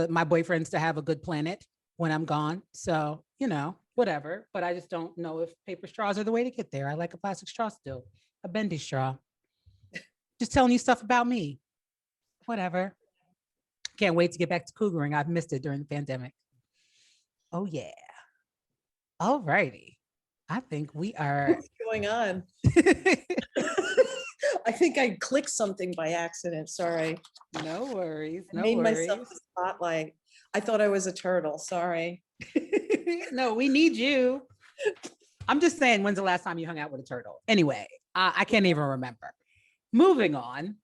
my boyfriends to have a good planet when I'm gone. So, you know, whatever. But I just don't know if paper straws are the way to get there. I like a plastic straw still, a bendy straw. Just telling you stuff about me. Whatever. Can't wait to get back to cougaring. I've missed it during the pandemic. Oh yeah. All righty. I think we are.
What's going on? I think I clicked something by accident. Sorry.
No worries.
I
No
made
worries.
myself the spotlight. I thought I was a turtle. Sorry.
No, we need you. I'm just saying, when's the last time you hung out with a turtle? Anyway, I can't even remember. Moving on.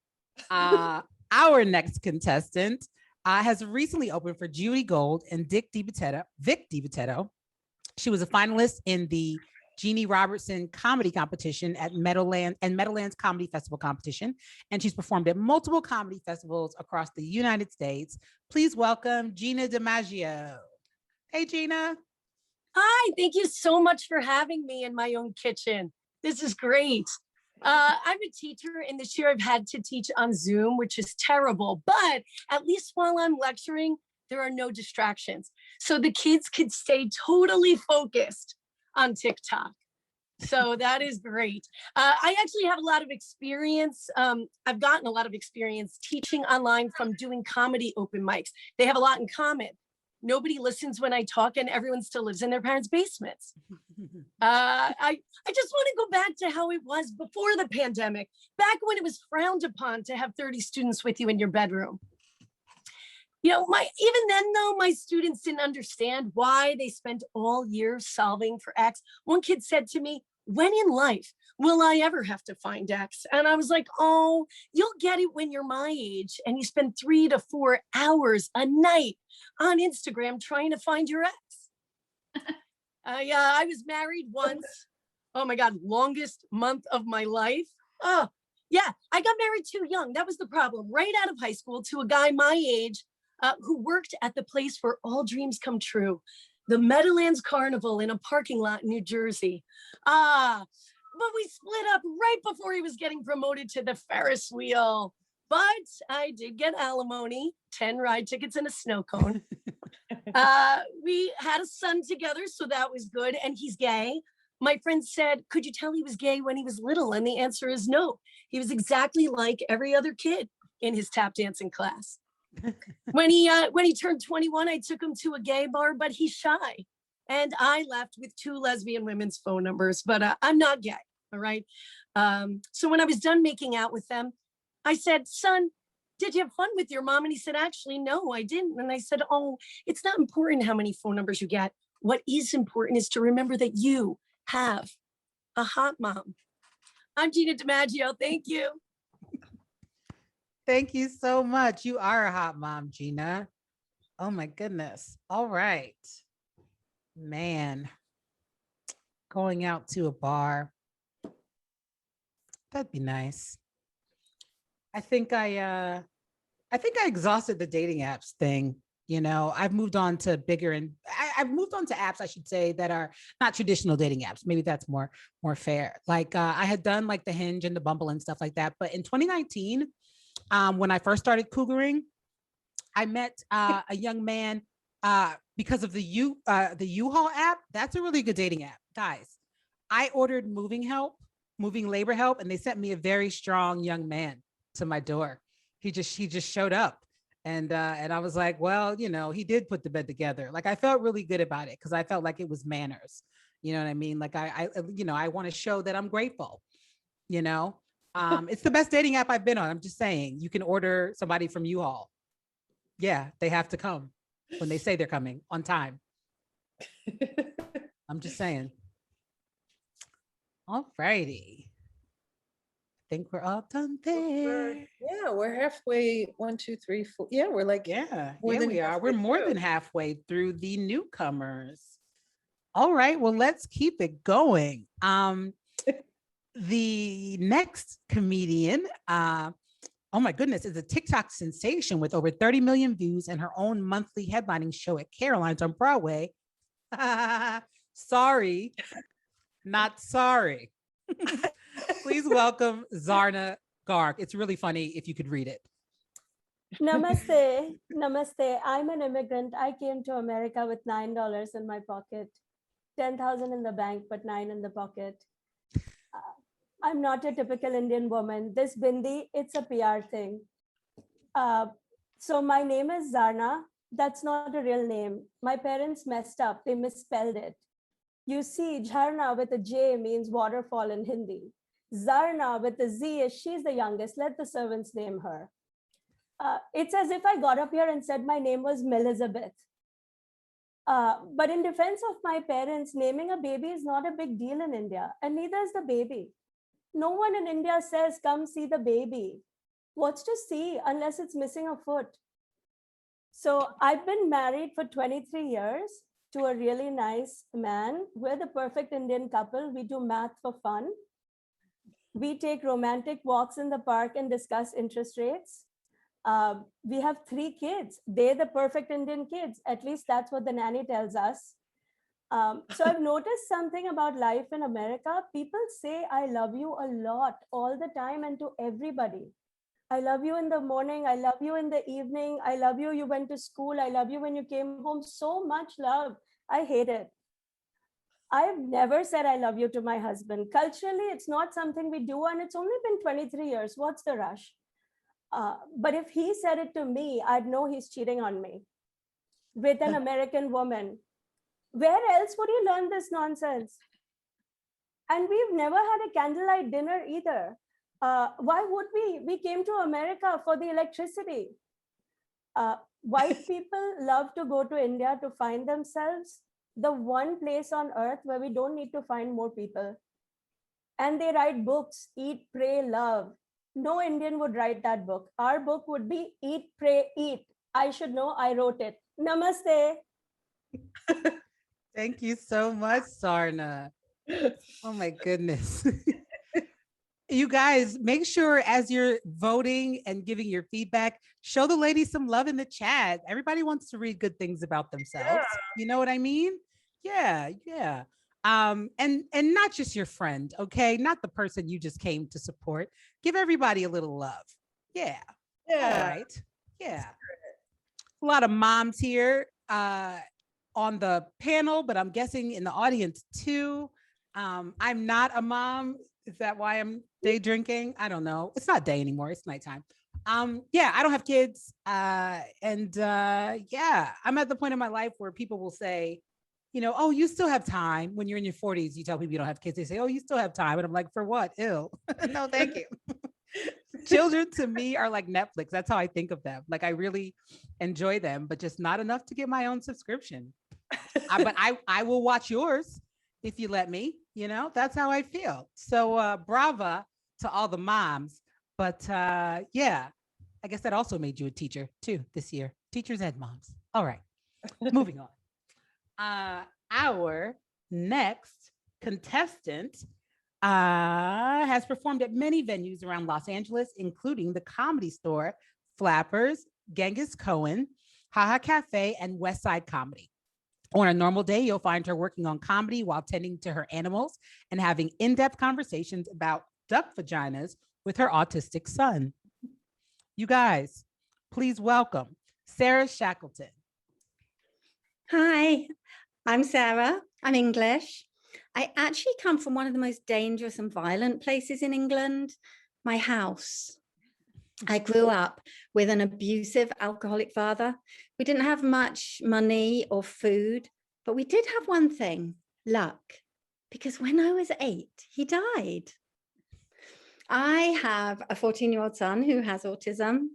Our next contestant has recently opened for Judy Gold and Vic DiBitetto. She was a finalist in the Jeannie Robertson comedy competition at Meadowlands Comedy Festival competition, and she's performed at multiple comedy festivals across the United States. Please welcome Gina DiMaggio. Hey, Gina.
Hi, thank you so much for having me in my own kitchen. This is great. I'm a teacher, and this year I've had to teach on Zoom, which is terrible, but at least while I'm lecturing, there are no distractions. So the kids could stay totally focused on TikTok. So that is great. I actually have a lot of experience. I've gotten a lot of experience teaching online from doing comedy open mics. They have a lot in common. Nobody listens when I talk, and everyone still lives in their parents' basements. I just want to go back to how it was before the pandemic, back when it was frowned upon to have 30 students with you in your bedroom. You know, even then though, my students didn't understand why they spent all year solving for X. One kid said to me, "When in life will I ever have to find X?" And I was like, "Oh, you'll get it when you're my age and you spend 3 to 4 hours a night on Instagram trying to find your X." I was married once. Oh my God, longest month of my life. Oh, yeah, I got married too young. That was the problem. Right out of high school to a guy my age who worked at the place where all dreams come true, the Meadowlands Carnival in a parking lot in New Jersey. But we split up right before he was getting promoted to the Ferris wheel. But I did get alimony, 10 ride tickets and a snow cone. We had a son together, so that was good. And he's gay. My friend said, "Could you tell he was gay when he was little?" And the answer is no. He was exactly like every other kid in his tap dancing class. When he turned 21, I took him to a gay bar, but he's shy. And I left with 2 lesbian women's phone numbers, but I'm not gay, all right? So when I was done making out with them, I said, "Son, did you have fun with your mom?" And he said, "Actually, no, I didn't." And I said, "Oh, it's not important how many phone numbers you get. What is important is to remember that you have a hot mom." I'm Gina DiMaggio. Thank you.
Thank you so much. You are a hot mom, Gina. Oh my goodness. All right. Man, going out to a bar. That'd be nice. I think I exhausted the dating apps thing. You know, I've moved on to I've moved on to apps, I should say, that are not traditional dating apps. Maybe that's more fair. Like I had done like the Hinge and the Bumble and stuff like that. But in 2019, when I first started cougaring, I met a young man because of the U-Haul app. That's a really good dating app, guys. I ordered moving labor help, and they sent me a very strong young man to my door. He just showed up, And I was like, well, you know, he did put the bed together. Like I felt really good about it because I felt like it was manners. You know what I mean? Like you know, I want to show that I'm grateful. You know, it's the best dating app I've been on. I'm just saying, you can order somebody from U-Haul. Yeah, they have to come when they say they're coming on time. I'm just saying. All righty. I think we're all done there.
Yeah, we're halfway. 1, 2, 3, 4. Yeah, we're like,
we are. We're more than halfway through the newcomers. All right, well, let's keep it going. The next comedian, oh my goodness, is a TikTok sensation with over 30 million views and her own monthly headlining show at Caroline's on Broadway. Sorry, not sorry. Please welcome Zarna Garg. It's really funny if you could read it.
Namaste. Namaste. I'm an immigrant. I came to America with $9 in my pocket, 10,000 in the bank, but 9 in the pocket. I'm not a typical Indian woman. This bindi, it's a PR thing. So my name is Zarna. That's not a real name. My parents messed up. They misspelled it. You see, Jharna with a J means waterfall in Hindi. Zarna with a Z is she's the youngest. Let the servants name her. It's as if I got up here and said my name was Melizabeth. But in defense of my parents, naming a baby is not a big deal in India, and neither is the baby. No one in India says, come see the baby. What's to see unless it's missing a foot? So I've been married for 23 years to a really nice man. We're the perfect Indian couple. We do math for fun. We take romantic walks in the park and discuss interest rates. We have 3 kids. They're the perfect Indian kids. At least that's what the nanny tells us. So I've noticed something about life in America. People say, I love you a lot all the time and to everybody. I love you in the morning. I love you in the evening. I love you. You went to school. I love you when you came home. So much love. I hate it. I've never said I love you to my husband. Culturally, it's not something we do, and it's only been 23 years. What's the rush? But if he said it to me, I'd know he's cheating on me with an American woman. Where else would you learn this nonsense? And we've never had a candlelight dinner either. Why would we? We came to America for the electricity. White people love to go to India to find themselves, the one place on earth where we don't need to find more people. And they write books, Eat, Pray, Love. No Indian would write that book. Our book would be Eat, Pray, Eat. I should know, I wrote it. Namaste.
Thank you so much, Zarna. Oh my goodness. You guys, make sure as you're voting and giving your feedback, show the ladies some love in the chat. Everybody wants to read good things about themselves. Yeah. You know what I mean? Yeah. And not just your friend, okay? Not the person you just came to support. Give everybody a little love. Yeah. All right. Yeah. A lot of moms here on the panel, but I'm guessing in the audience too. I'm not a mom. Is that why I'm day drinking? I don't know. It's not day anymore. It's nighttime. Yeah, I don't have kids. Yeah, I'm at the point in my life where people will say, you know, oh, you still have time. When you're in your 40s, you tell people you don't have kids. They say, oh, you still have time. And I'm like, for what? Ew. No, thank you. Children to me are like Netflix. That's how I think of them. Like I really enjoy them, but just not enough to get my own subscription. But I will watch yours if you let me, you know, that's how I feel. So brava to all the moms. But yeah, I guess that also made you a teacher too this year. Teachers and moms. All right, moving on. Our next contestant has performed at many venues around Los Angeles, including the Comedy Store, Flappers, Genghis Cohen, Haha Cafe, and West Side Comedy. On a normal day, you'll find her working on comedy while tending to her animals and having in-depth conversations about duck vaginas with her autistic son. You guys, please welcome Sarah Shackleton.
Hi, I'm Sarah. I'm English. I actually come from one of the most dangerous and violent places in England, my house. I grew up with an abusive alcoholic father. We didn't have much money or food, but we did have one thing, luck, because when I was 8, he died. I have a 14-year-old son who has autism,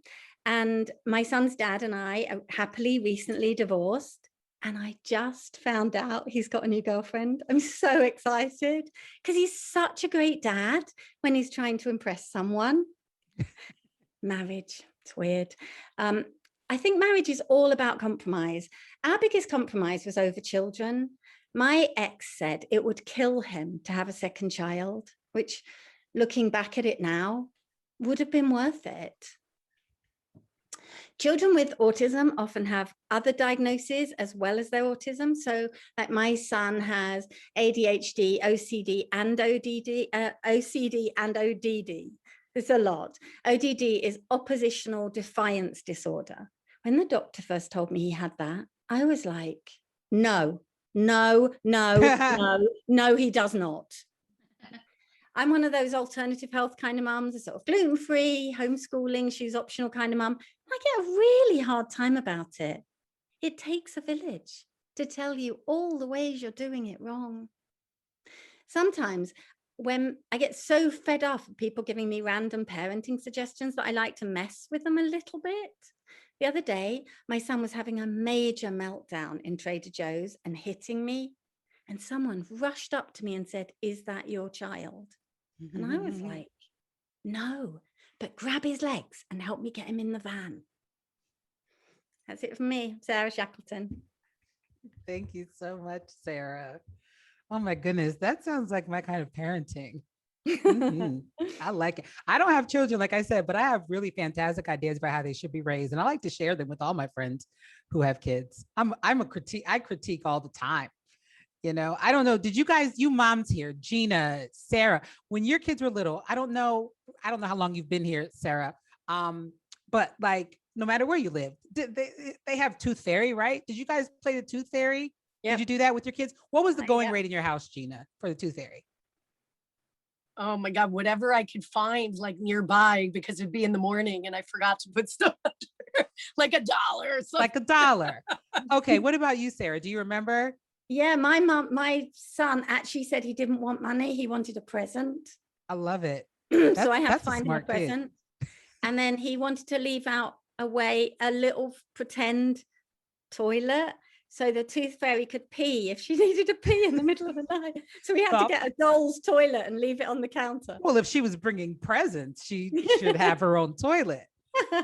and my son's dad and I are happily recently divorced. And I just found out he's got a new girlfriend. I'm so excited because he's such a great dad when he's trying to impress someone. Marriage, it's weird. I think marriage is all about compromise. Our biggest compromise was over children. My ex said it would kill him to have a second child, which, looking back at it now, would have been worth it. Children with autism often have other diagnoses as well as their autism. So like my son has ADHD, OCD and ODD. It's a lot. ODD is oppositional defiance disorder. When the doctor first told me he had that, I was like, no, no, no, no, no, he does not. I'm one of those alternative health kind of mums, a sort of gluten-free, homeschooling, shoes optional kind of mum. I get a really hard time about it. It takes a village to tell you all the ways you're doing it wrong. Sometimes when I get so fed up of people giving me random parenting suggestions that I like to mess with them a little bit. The other day, my son was having a major meltdown in Trader Joe's and hitting me. And someone rushed up to me and said, "Is that your child?" And I was like, no, but grab his legs and help me get him in the van. That's it from me, Sarah Shackleton.
Thank you so much, Sarah. Oh my goodness, that sounds like my kind of parenting. I like it. I don't have children, like I said, but I have really fantastic ideas about how they should be raised. And I like to share them with all my friends who have kids. I critique all the time. You know, I don't know. Did you guys, you moms here, Gina, Sarah, when your kids were little, I don't know how long you've been here, Sarah. But like, no matter where you live, they have Tooth Fairy, right? Did you guys play the Tooth Fairy? Yep. Did you do that with your kids? What was the going rate in your house, Gina, for the Tooth Fairy?
Oh my God, whatever I could find like nearby, because it'd be in the morning and I forgot to put stuff under, like $1 or something.
Like $1. Okay, what about you, Sarah? Do you remember?
Yeah, my son actually said he didn't want money. He wanted a present.
I love it.
So I had to find him a present. And then he wanted to leave out a little pretend toilet so the Tooth Fairy could pee if she needed to pee in the middle of the night. So we had to get a doll's toilet and leave it on the counter.
Well, if she was bringing presents, she should have her own toilet.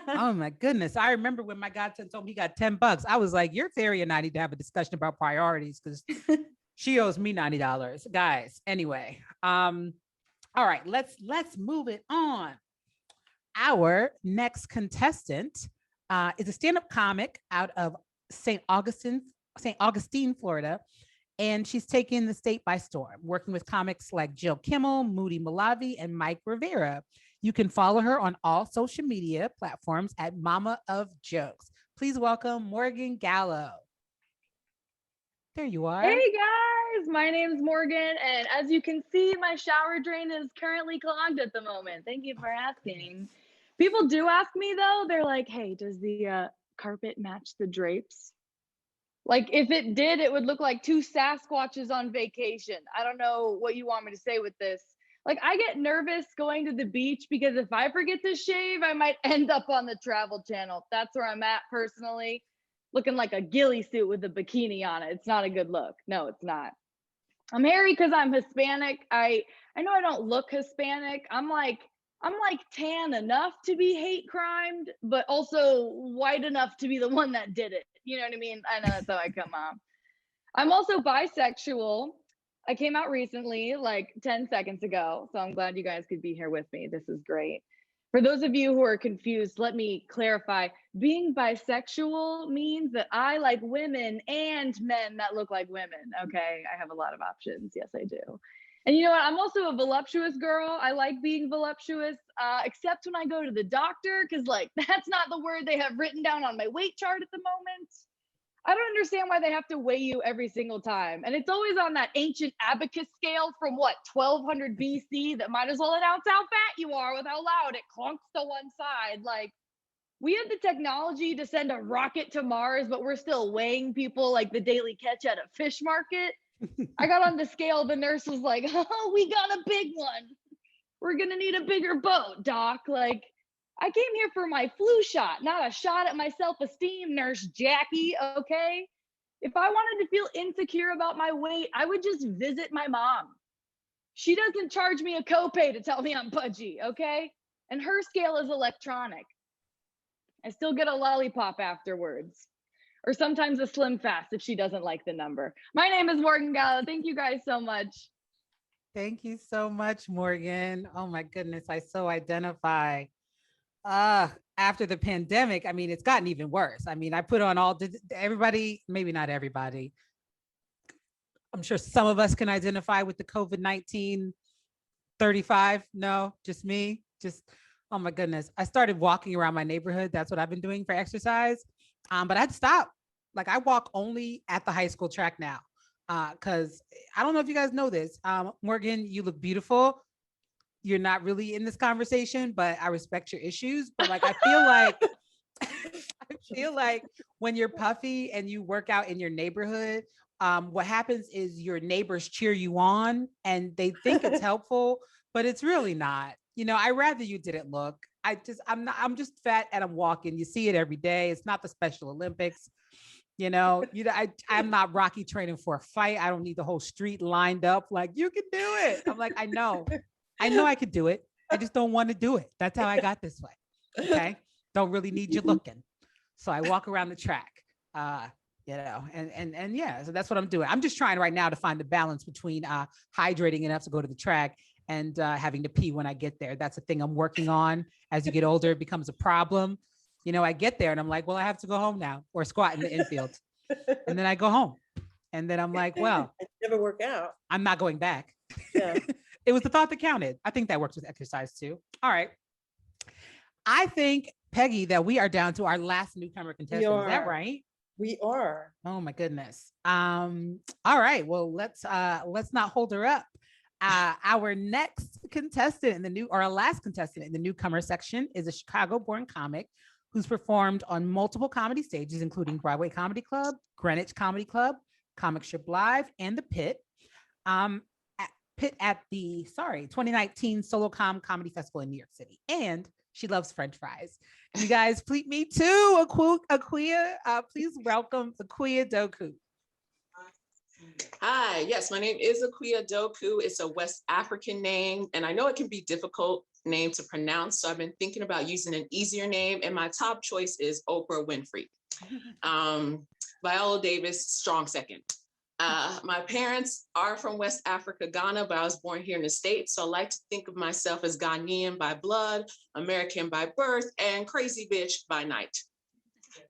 Oh my goodness. I remember when my godson told me he got $10. I was like, your fairy and I need to have a discussion about priorities because she owes me $90. Guys, anyway. All right, let's move it on. Our next contestant is a stand-up comic out of St. Augustine, Florida. And she's taken the state by storm, working with comics like Jill Kimmel, Moody Malavi, and Mike Rivera. You can follow her on all social media platforms at Mama of Jokes. Please welcome Morgan Gallo. There you are.
Hey guys, my name is Morgan, and as you can see, my shower drain is currently clogged at the moment. Thank you for asking. People do ask me though, they're like, hey, does the carpet match the drapes? Like if it did, it would look like 2 Sasquatches on vacation. I don't know what you want me to say with this. Like I get nervous going to the beach because if I forget to shave, I might end up on the Travel Channel. That's where I'm at personally, looking like a ghillie suit with a bikini on it. It's not a good look. No, it's not. I'm hairy because I'm Hispanic. I know I don't look Hispanic. I'm like tan enough to be hate crimed, but also white enough to be the one that did it. You know what I mean? I know that's how I come off. I'm also bisexual. I came out recently, like 10 seconds ago. So I'm glad you guys could be here with me. This is great. For those of you who are confused, let me clarify. Being bisexual means that I like women and men that look like women. Okay, I have a lot of options. Yes, I do. And you know what? I'm also a voluptuous girl. I like being voluptuous, except when I go to the doctor, because like that's not the word they have written down on my weight chart at the moment. I don't understand why they have to weigh you every single time. And it's always on that ancient abacus scale from what, 1200 BC that might as well announce how fat you are with how loud it clunks to one side. Like, we have the technology to send a rocket to Mars, but we're still weighing people like the daily catch at a fish market. I got on the scale. The nurse was like, oh, we got a big one. We're going to need a bigger boat, doc. Like, I came here for my flu shot, not a shot at my self-esteem, Nurse Jackie, okay? If I wanted to feel insecure about my weight, I would just visit my mom. She doesn't charge me a copay to tell me I'm pudgy, okay? And her scale is electronic. I still get a lollipop afterwards, or sometimes a Slim Fast if she doesn't like the number. My name is Morgan Gallo. Thank you guys so much.
Thank you so much, Morgan. Oh my goodness, I so identify. After the pandemic, I mean, it's gotten even worse. I mean, I put on everybody, maybe not everybody. I'm sure some of us can identify with the COVID-19 35. No, just me. Oh my goodness. I started walking around my neighborhood. That's what I've been doing for exercise. But I had to stop. Like, I walk only at the high school track now. Because I don't know if you guys know this. Morgan, you look beautiful. You're not really in this conversation, but I respect your issues. But like, I feel like when you're puffy and you work out in your neighborhood, what happens is your neighbors cheer you on and they think it's helpful, but it's really not. You know, I rather you didn't look. I'm just fat and I'm walking. You see it every day. It's not the Special Olympics. You know, I'm not Rocky training for a fight. I don't need the whole street lined up like, you can do it. I'm like, I know I could do it. I just don't want to do it. That's how I got this way. Okay. Don't really need you looking. So I walk around the track, you know, and yeah, so that's what I'm doing. I'm just trying right now to find the balance between hydrating enough to go to the track and having to pee when I get there. That's a thing I'm working on. As you get older, it becomes a problem. You know, I get there and I'm like, well, I have to go home now, or squat in the infield. And then I go home. And then I'm like, well,
I never work out.
I'm not going back.
Yeah.
It was the thought that counted. I think that works with exercise too. All right. I think, Peggy, that we are down to our last newcomer contestant. Is that right?
We are.
Oh my goodness. All right. Well, let's not hold her up. Our next contestant our last contestant in the newcomer section is a Chicago-born comic who's performed on multiple comedy stages, including Broadway Comedy Club, Greenwich Comedy Club, Comic Strip Live, and the Pit. At the 2019 SoloCom Comedy Festival in New York City. And she loves French fries. You guys, please, me too, Akua. Please welcome Akua Doku.
Hi, yes, my name is Akua Doku. It's a West African name, and I know it can be difficult name to pronounce, so I've been thinking about using an easier name, and my top choice is Oprah Winfrey. Viola Davis, strong second. My parents are from West Africa, Ghana, but I was born here in the States. So I like to think of myself as Ghanaian by blood, American by birth, and crazy bitch by night.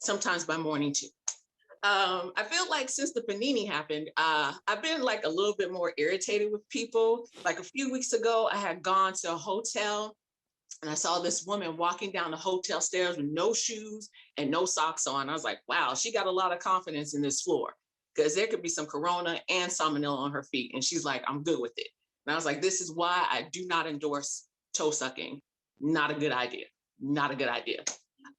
Sometimes by morning too. I feel like since the panini happened, I've been like a little bit more irritated with people. Like a few weeks ago, I had gone to a hotel and I saw this woman walking down the hotel stairs with no shoes and no socks on. I was like, wow, she got a lot of confidence in this floor, because there could be some corona and salmonella on her feet. And she's like, I'm good with it. And I was like, this is why I do not endorse toe sucking. Not a good idea. Not a good idea.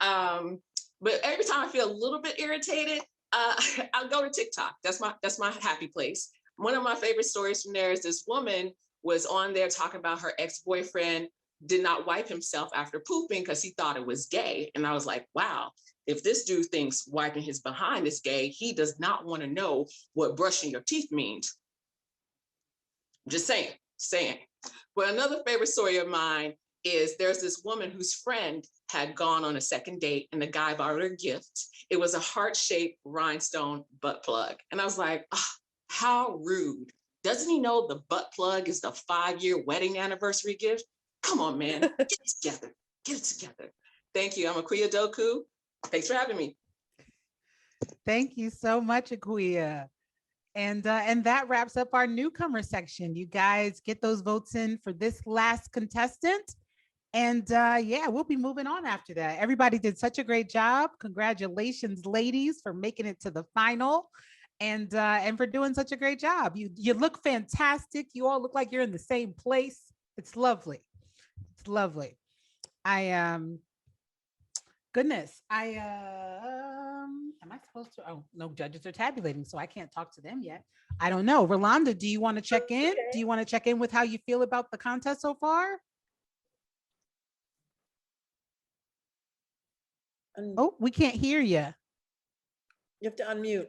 But every time I feel a little bit irritated, I'll go to TikTok. That's my happy place. One of my favorite stories from there is this woman was on there talking about her ex-boyfriend did not wipe himself after pooping because he thought it was gay. And I was like, wow, if this dude thinks wiping his behind is gay, he does not want to know what brushing your teeth means. Just saying. But another favorite story of mine is there's this woman whose friend had gone on a second date and the guy bought her a gift. It was a heart-shaped rhinestone butt plug. And I was like, oh, how rude. Doesn't he know the butt plug is the 5-year wedding anniversary gift? Come on, man, get it together. Get it together. Thank you. I'm Akua Doku. Thanks for having me.
Thank you so much, Akua. And that wraps up our newcomer section. You guys get those votes in for this last contestant. And yeah, we'll be moving on after that. Everybody did such a great job. Congratulations, ladies, for making it to the final and for doing such a great job. You look fantastic. You all look like you're in the same place. It's lovely. It's lovely. Goodness, am I supposed to? Oh, no, judges are tabulating, so I can't talk to them yet. I don't know. Rolanda, do you want to check in? Do you want to check in with how you feel about the contest so far? Oh, we can't hear you.
You have to unmute.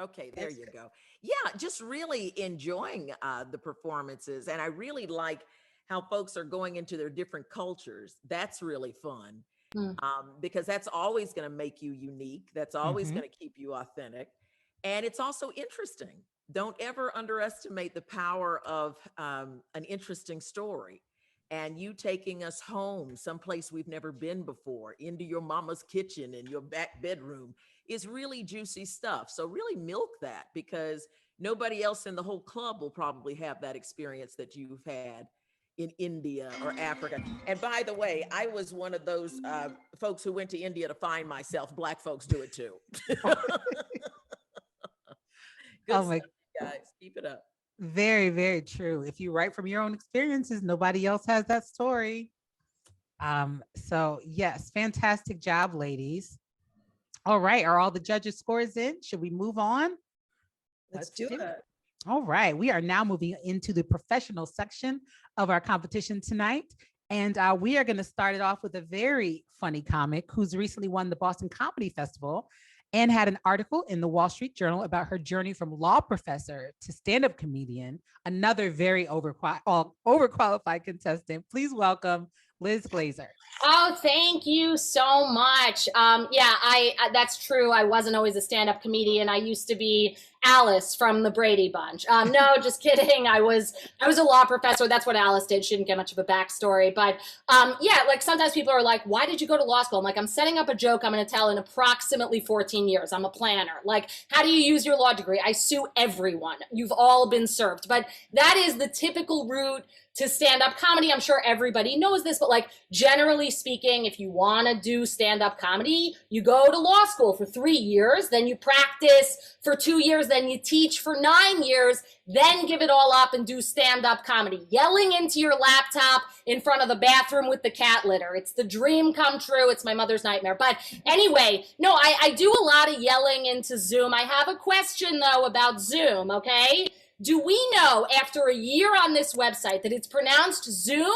Okay, there you go. Yeah, just really enjoying the performances. And I really like how folks are going into their different cultures. That's really fun because that's always going to make you unique. That's always going to keep you authentic. And it's also interesting. Don't ever underestimate the power of an interesting story. And you taking us home, someplace we've never been before, into your mama's kitchen and your back bedroom is really juicy stuff. So really milk that, because nobody else in the whole club will probably have that experience that you've had in India or Africa. And by the way, I was one of those folks who went to India to find myself. Black folks do it too.
Oh my
guys, keep it up.
Very, very true. If you write from your own experiences, nobody else has that story. So yes, fantastic job, ladies. All right, are all the judges' scores in? Should we move on?
Let's do it.
All right, we are now moving into the professional section of our competition tonight. And we are going to start it off with a very funny comic who's recently won the Boston Comedy Festival and had an article in the Wall Street Journal about her journey from law professor to stand-up comedian, another very overqualified contestant. Please welcome Liz Glazer.
Oh, thank you so much. Yeah, that's true. I wasn't always a stand-up comedian. I used to be Alice from the Brady Bunch. No, just kidding. I was a law professor. That's what Alice did. She didn't get much of a backstory. But yeah, like sometimes people are like, why did you go to law school? I'm like, I'm setting up a joke I'm going to tell in approximately 14 years. I'm a planner. Like, how do you use your law degree? I sue everyone. You've all been served. But that is the typical route to stand-up comedy. I'm sure everybody knows this, but like generally speaking, if you want to do stand-up comedy, you go to law school for 3 years, then you practice for 2 years, then you teach for 9 years, then give it all up and do stand-up comedy, yelling into your laptop in front of the bathroom with the cat litter. It's the dream come true. It's my mother's nightmare. But anyway, no, I do a lot of yelling into Zoom. I have a question though about Zoom, okay? Do we know after a year on this website that it's pronounced Zoom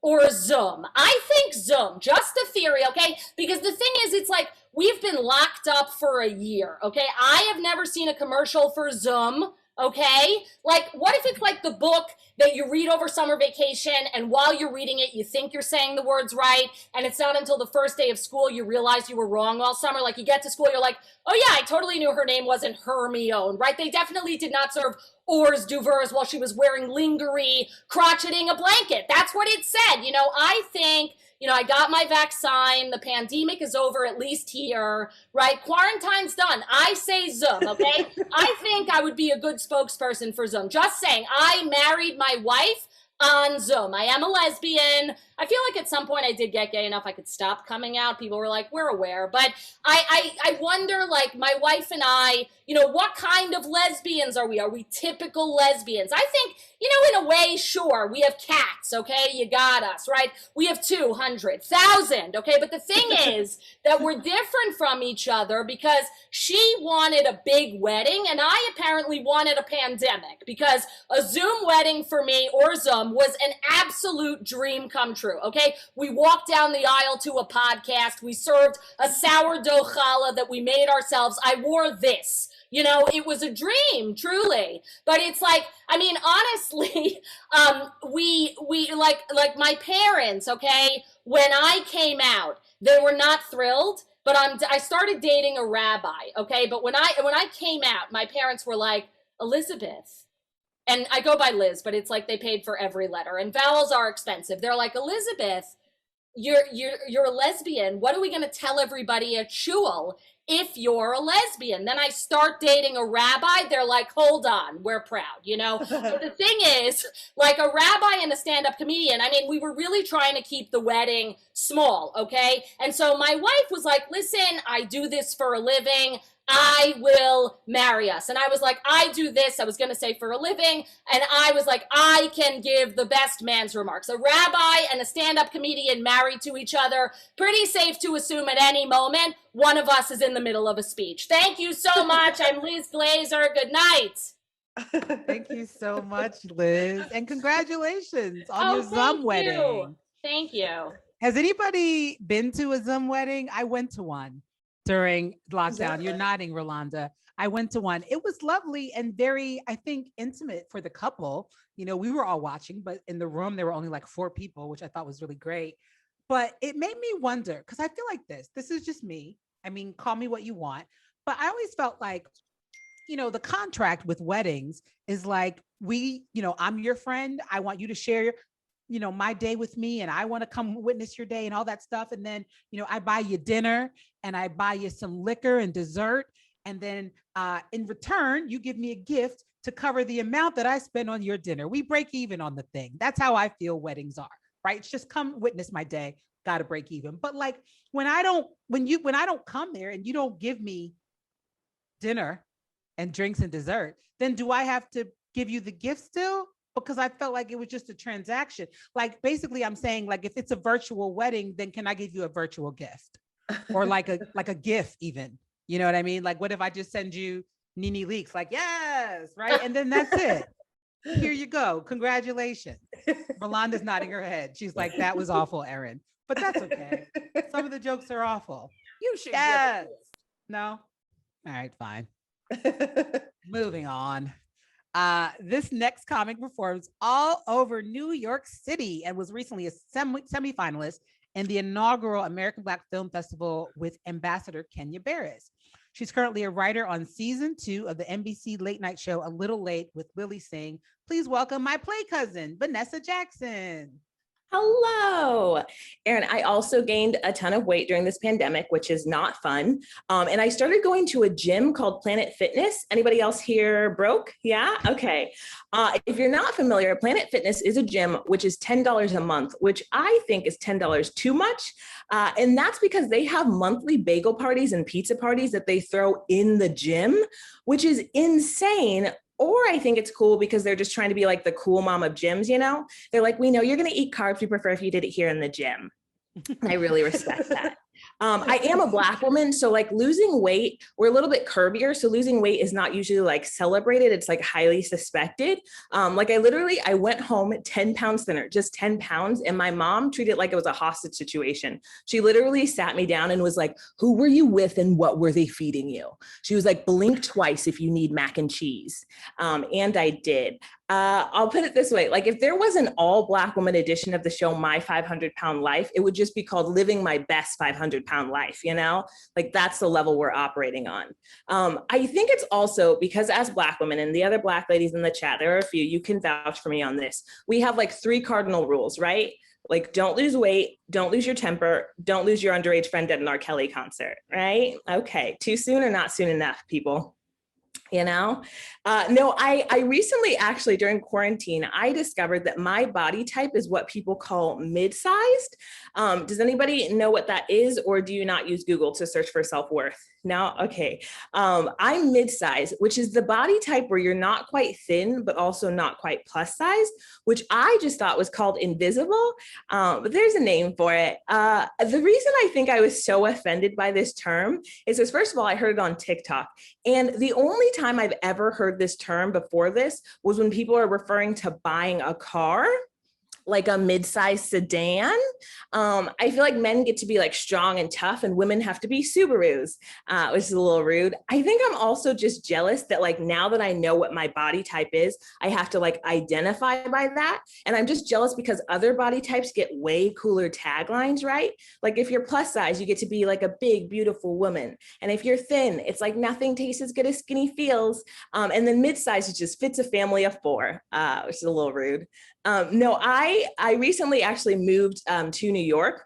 or Zoom? I think Zoom, just a theory, okay? Because the thing is, it's like we've been locked up for a year, okay? I have never seen a commercial for Zoom, okay? Like, what if it's like the book that you read over summer vacation and while you're reading it, you think you're saying the words right, and it's not until the first day of school you realize you were wrong all summer. Like, you get to school, you're like, oh yeah, I totally knew her name wasn't Hermione, right? They definitely did not serve hors d'oeuvres while she was wearing lingerie, crotcheting a blanket. That's what it said. You know, I think, you know, I got my vaccine. The pandemic is over, at least here, right? Quarantine's done. I say Zoom, okay? I think I would be a good spokesperson for Zoom. Just saying, I married my wife on Zoom. I am a lesbian. I feel like at some point I did get gay enough I could stop coming out. People were like, we're aware. But I wonder, like, my wife and I, you know, what kind of lesbians are we? Are we typical lesbians? I think, you know, in a way, sure. We have cats, okay? You got us, right? We have 200,000, okay? But the thing is that we're different from each other because she wanted a big wedding and I apparently wanted a pandemic, because a Zoom wedding for me, or Zoom, was an absolute dream come true. Okay, we walked down the aisle to a podcast. We served a sourdough challah that we made ourselves. I wore this. You know, it was a dream, truly. But it's like, I mean, honestly, we like my parents. Okay, when I came out, they were not thrilled. But I started dating a rabbi. Okay, but when I came out, my parents were like, Elizabeth. And I go by Liz, but it's like they paid for every letter, and vowels are expensive. They're like, Elizabeth, you're a lesbian. What are we going to tell everybody at shul? if you're a lesbian. Then I start dating a rabbi. They're like, hold on, we're proud, you know? So the thing is, like a rabbi and a stand-up comedian, I mean, we were really trying to keep the wedding small, okay? And so my wife was like, listen, I do this for a living. I will marry us. And I was like, I do this, I was going to say for a living. And I was like, I can give the best man's remarks. A rabbi and a stand-up comedian married to each other. Pretty safe to assume at any moment, one of us is in the middle of a speech. Thank you so much. I'm Liz Glazer. Good night.
Thank you so much, Liz. And congratulations on your Zoom wedding.
Thank you.
Has anybody been to a Zoom wedding? I went to one during lockdown. You're nodding, Rolanda. I went to one. It was lovely and very, I think, intimate for the couple. You know, we were all watching, but in the room, there were only like 4 people, which I thought was really great. But it made me wonder, because I feel like this is just me. I mean, call me what you want. But I always felt like, you know, the contract with weddings is like, I'm your friend. I want you to share my day with me, and I want to come witness your day and all that stuff. And then, I buy you dinner and I buy you some liquor and dessert. And then in return, you give me a gift to cover the amount that I spend on your dinner. We break even on the thing. That's how I feel weddings are, right? It's just come witness my day, got to break even. But like when I don't come there and you don't give me dinner and drinks and dessert, then do I have to give you the gift still? Because I felt like it was just a transaction. Like basically I'm saying, like, if it's a virtual wedding, then can I give you a virtual gift? Or like a gift even, you know what I mean? Like, what if I just send you Nene Leakes? Like, yes, right? And then that's it. Here you go. Congratulations. Rolanda's nodding her head. She's like, that was awful, Erin. But that's okay. Some of the jokes are awful.
You should.
Yes. No? All right, fine. Moving on. This next comic performs all over New York City and was recently a semi-finalist in the inaugural American Black Film Festival with Ambassador Kenya Barris. She's currently a writer on season 2 of the NBC late night show A Little Late with Lily Singh. Please welcome my play cousin, Vanessa Jackson.
Hello, Erin. I also gained a ton of weight during this pandemic, which is not fun. And I started going to a gym called Planet Fitness. Anybody else here broke? Yeah? Okay. If you're not familiar, Planet Fitness is a gym which is $10 a month, which I think is $10 too much. And that's because they have monthly bagel parties and pizza parties that they throw in the gym, which is insane. Or I think it's cool because they're just trying to be like the cool mom of gyms, you know? They're like, we know you're gonna eat carbs. We prefer if you did it here in the gym. I really respect that. I am a Black woman, so like losing weight, we're a little bit curvier. So losing weight is not usually like celebrated. It's like highly suspected. Like I went home 10 pounds thinner, just 10 pounds. And my mom treated it like it was a hostage situation. She literally sat me down and was like, who were you with and what were they feeding you? She was like, blink twice if you need mac and cheese. And I did. I'll put it this way, like if there was an all Black woman edition of the show, My 500-Pound Life, it would just be called Living My Best 500-Pound Life, you know? Like that's the level we're operating on. I think it's also because as Black women and the other Black ladies in the chat, there are a few, you can vouch for me on this. We have like 3 cardinal rules, right? Like don't lose weight, don't lose your temper, don't lose your underage friend at an R. Kelly concert, right? Okay, too soon or not soon enough, people? You know, no, I recently actually during quarantine, I discovered that my body type is what people call mid-sized. Does anybody know what that is? Or do you not use Google to search for self-worth? No? Okay. I'm mid-size, which is the body type where you're not quite thin, but also not quite plus size, which I just thought was called invisible. But there's a name for it. The reason I think I was so offended by this term is because first of all, I heard it on TikTok. And the only time I've ever heard this term before this was when people are referring to buying a car, like a mid-sized sedan. I feel like men get to be like strong and tough and women have to be Subarus, which is a little rude. I think I'm also just jealous that like now that I know what my body type is, I have to like identify by that. And I'm just jealous because other body types get way cooler taglines, right? Like if you're plus size, you get to be like a big, beautiful woman. And if you're thin, it's like nothing tastes as good as skinny feels. And then mid-size, it just fits a family of 4, which is a little rude. No, I recently actually moved to New York.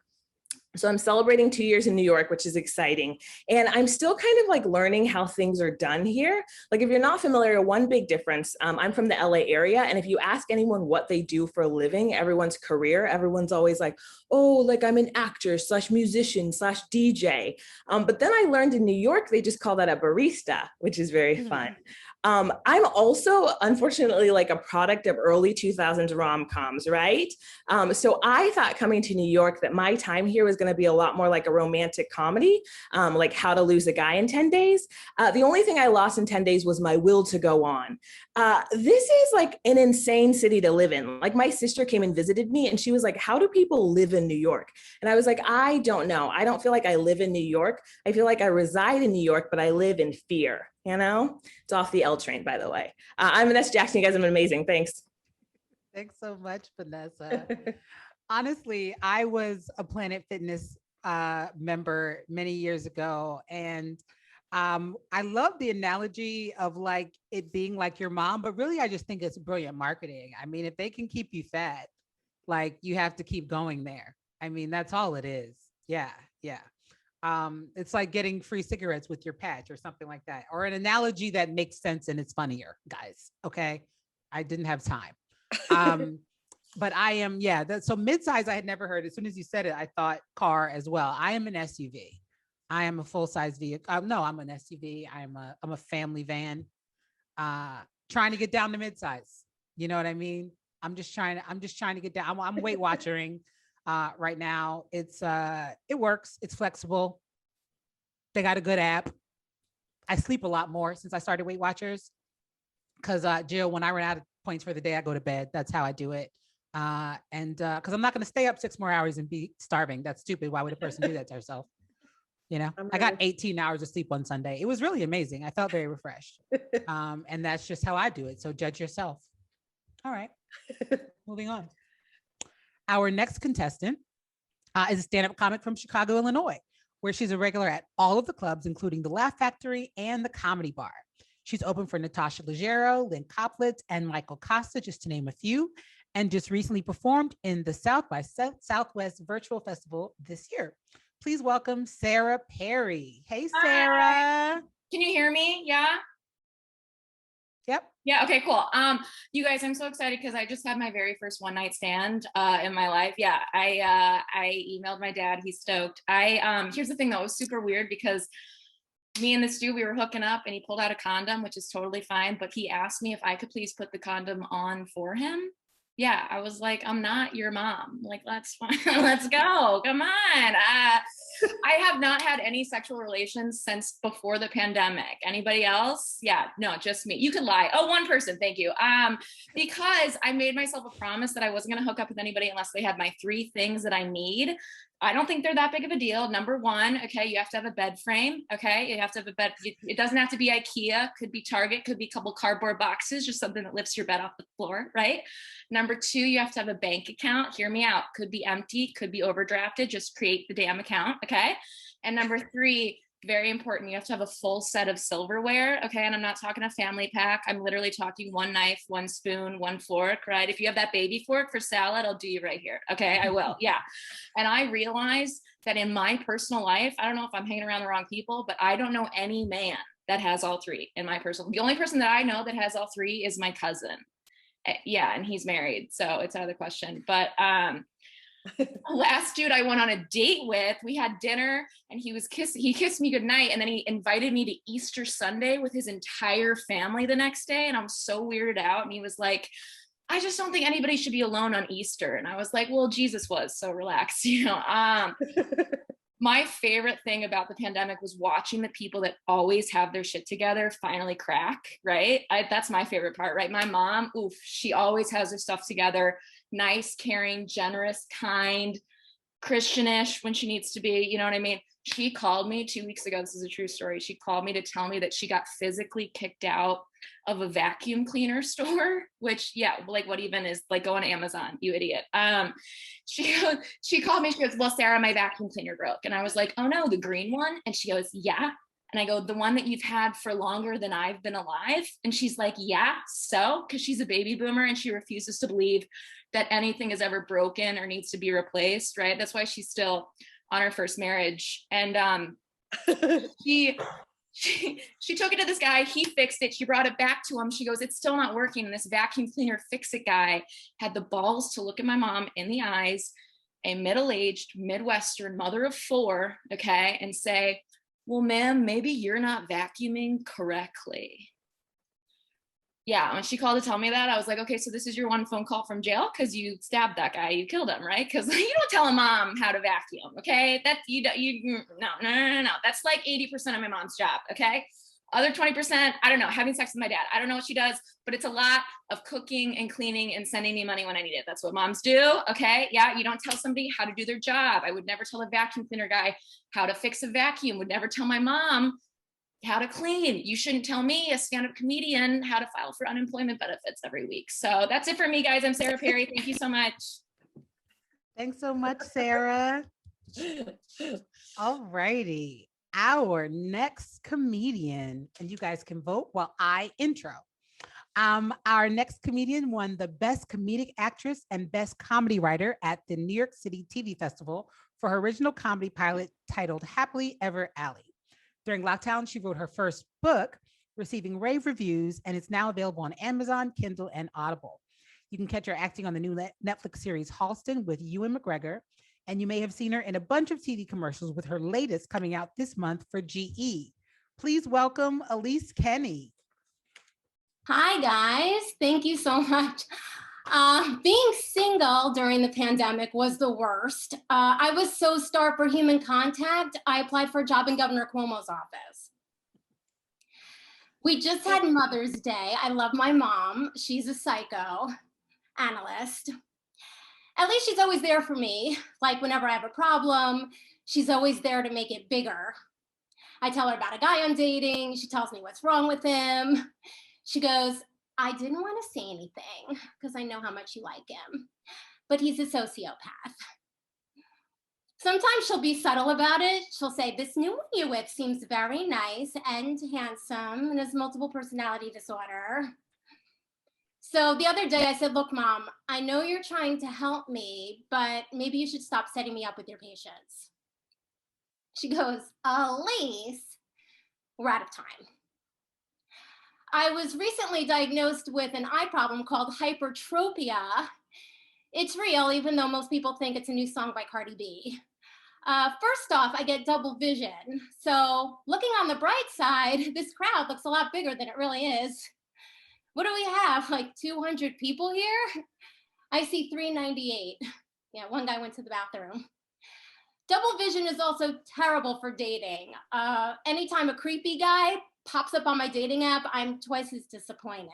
So I'm celebrating 2 years in New York, which is exciting. And I'm still kind of like learning how things are done here. Like if you're not familiar, one big difference, I'm from the LA area. And if you ask anyone what they do for a living, everyone's career, everyone's always like, oh, like I'm an actor / musician / DJ. But then I learned in New York, they just call that a barista, which is very fun. I'm also, unfortunately, like a product of early 2000s rom-coms, right? So I thought coming to New York that my time here was going to be a lot more like a romantic comedy, like How to Lose a Guy in 10 Days. The only thing I lost in 10 days was my will to go on. This is like an insane city to live in. Like my sister came and visited me and she was like, how do people live in New York? And I was like, I don't know. I don't feel like I live in New York. I feel like I reside in New York, but I live in fear. You know, it's off the L train, by the way. I'm Vanessa Jackson. You guys have been amazing. Thanks.
Thanks so much, Vanessa. Honestly, I was a Planet Fitness member many years ago. And I love the analogy of like it being like your mom, but really, I just think it's brilliant marketing. I mean, if they can keep you fat, like you have to keep going there. I mean, that's all it is. Yeah. Yeah. It's like getting free cigarettes with your patch or something like that, or an analogy that makes sense and it's funnier, guys. Okay. I didn't have time. But I am, so midsize, I had never heard. As soon as you said it, I thought car as well. I am an SUV. I am a full-size vehicle. No, I'm an SUV. I'm a family van, trying to get down to midsize. You know what I mean? I'm just trying to get down. I'm Weight Watchering. Right now, it works. It's flexible. They got a good app. I sleep a lot more since I started Weight Watchers. Because Jill, when I run out of points for the day, I go to bed. That's how I do it. And because I'm not going to stay up 6 more hours and be starving. That's stupid. Why would a person do that to herself? You know, I got 18 hours of sleep on Sunday. It was really amazing. I felt very refreshed. And that's just how I do it. So judge yourself. All right. Moving on. Our next contestant is a stand-up comic from Chicago, Illinois, where she's a regular at all of the clubs, including the Laugh Factory and the Comedy Bar. She's open for Natasha Leggero, Lynn Coplitz, and Michael Costa, just to name a few, and just recently performed in the South by Southwest Virtual Festival this year. Please welcome Sarah Perry. Hey, Sarah.
Hi. Can you hear me? Yeah?
Yep.
Yeah. Okay, cool. You guys, I'm so excited because I just had my very first one night stand in my life. Yeah. I emailed my dad. He's stoked. Here's the thing though, it was super weird because me and this dude, we were hooking up and he pulled out a condom, which is totally fine. But he asked me if I could please put the condom on for him. Yeah, I was like, I'm not your mom. Like, let's let's go. Come on. I have not had any sexual relations since before the pandemic. Anybody else? Yeah, no, just me. You could lie. Oh, one person. Thank you. Because I made myself a promise that I wasn't going to hook up with anybody unless they had my 3 things that I need. I don't think they're that big of a deal. Number 1, okay, you have to have a bed frame. Okay, you have to have a bed. It doesn't have to be IKEA. Could be Target. Could be a couple cardboard boxes. Just something that lifts your bed off the floor, right? Number 2, you have to have a bank account. Hear me out. Could be empty. Could be overdrafted. Just create the damn account. Okay. And number 3, very important, you have to have a full set of silverware. Okay. And I'm not talking a family pack. I'm literally talking 1 knife, 1 spoon, 1 fork, right? If you have that baby fork for salad, I'll do you right here. Okay. I will. Yeah. And I realized that in my personal life, I don't know if I'm hanging around the wrong people, but I don't know any man that has all 3 in my personal. The only person that I know that has all 3 is my cousin. Yeah. And he's married. So it's out of the question. But, last dude I went on a date with, we had dinner and he kissed me goodnight. And then he invited me to Easter Sunday with his entire family the next day. And I'm so weirded out. And he was like, I just don't think anybody should be alone on Easter. And I was like, well, Jesus was, so relax, you know. My favorite thing about the pandemic was watching the people that always have their shit together finally crack, right? That's my favorite part, right? My mom, she always has her stuff together. Nice, caring, generous, kind, Christianish when she needs to be, you know what I mean? She called me 2 weeks ago. This is a true story. She called me to tell me that she got physically kicked out of a vacuum cleaner store, which, yeah, like what even is like go on Amazon, you idiot. She called me, she goes, well, Sarah, my vacuum cleaner broke. And I was like, oh no, the green one? And she goes, yeah. And I go, the one that you've had for longer than I've been alive? And she's like, yeah, so, because she's a baby boomer and she refuses to believe that anything is ever broken or needs to be replaced, right? That's why she's still on her first marriage. And she took it to this guy. He fixed it. She brought it back to him. She goes, it's still not working. And this vacuum cleaner fix-it guy had the balls to look at my mom in the eyes, a middle-aged Midwestern mother of 4, okay, and say, well, ma'am, maybe you're not vacuuming correctly. Yeah, when she called to tell me that, I was like, okay, so this is your one phone call from jail because you stabbed that guy, you killed him, right? Because you don't tell a mom how to vacuum, okay? That's no. That's like 80% of my mom's job, okay? Other 20%, I don't know, having sex with my dad. I don't know what she does, but it's a lot of cooking and cleaning and sending me money when I need it. That's what moms do, okay? Yeah, you don't tell somebody how to do their job. I would never tell a vacuum cleaner guy how to fix a vacuum, would never tell my mom how to clean. You shouldn't tell me, a stand-up comedian, how to file for unemployment benefits every week. So that's it for me, guys. I'm Sarah Perry. Thank you so much.
Thanks so much, Sarah. All righty. Our next comedian, and you guys can vote while I intro. Our next comedian won the Best Comedic Actress and Best Comedy Writer at the New York City TV Festival for her original comedy pilot titled Happily Ever Allie. During lockdown, she wrote her first book, receiving rave reviews, and it's now available on Amazon, Kindle, and Audible. You can catch her acting on the new Netflix series Halston with Ewan McGregor, and you may have seen her in a bunch of TV commercials with her latest coming out this month for GE. Please welcome Elise Kenny.
Hi, guys. Thank you so much. Being single during the pandemic was the worst. I was so starved for human contact, I applied for a job in Governor Cuomo's office. We just had Mother's Day. I love my mom. She's a psychoanalyst. At least she's always there for me. Like whenever I have a problem, she's always there to make it bigger. I tell her about a guy I'm dating. She tells me what's wrong with him. She goes, I didn't want to say anything because I know how much you like him, but he's a sociopath. Sometimes she'll be subtle about it. She'll say, this new one you're with seems very nice and handsome and has multiple personality disorder. So the other day I said, look, Mom, I know you're trying to help me, but maybe you should stop setting me up with your patients. She goes, Elise, we're out of time. I was recently diagnosed with an eye problem called hypertropia. It's real, even though most people think it's a new song by Cardi B. First off, I get double vision. So looking on the bright side, this crowd looks a lot bigger than it really is. What do we have, like 200 people here? I see 398. Yeah, one guy went to the bathroom. Double vision is also terrible for dating. Anytime a creepy guy pops up on my dating app, I'm twice as disappointed.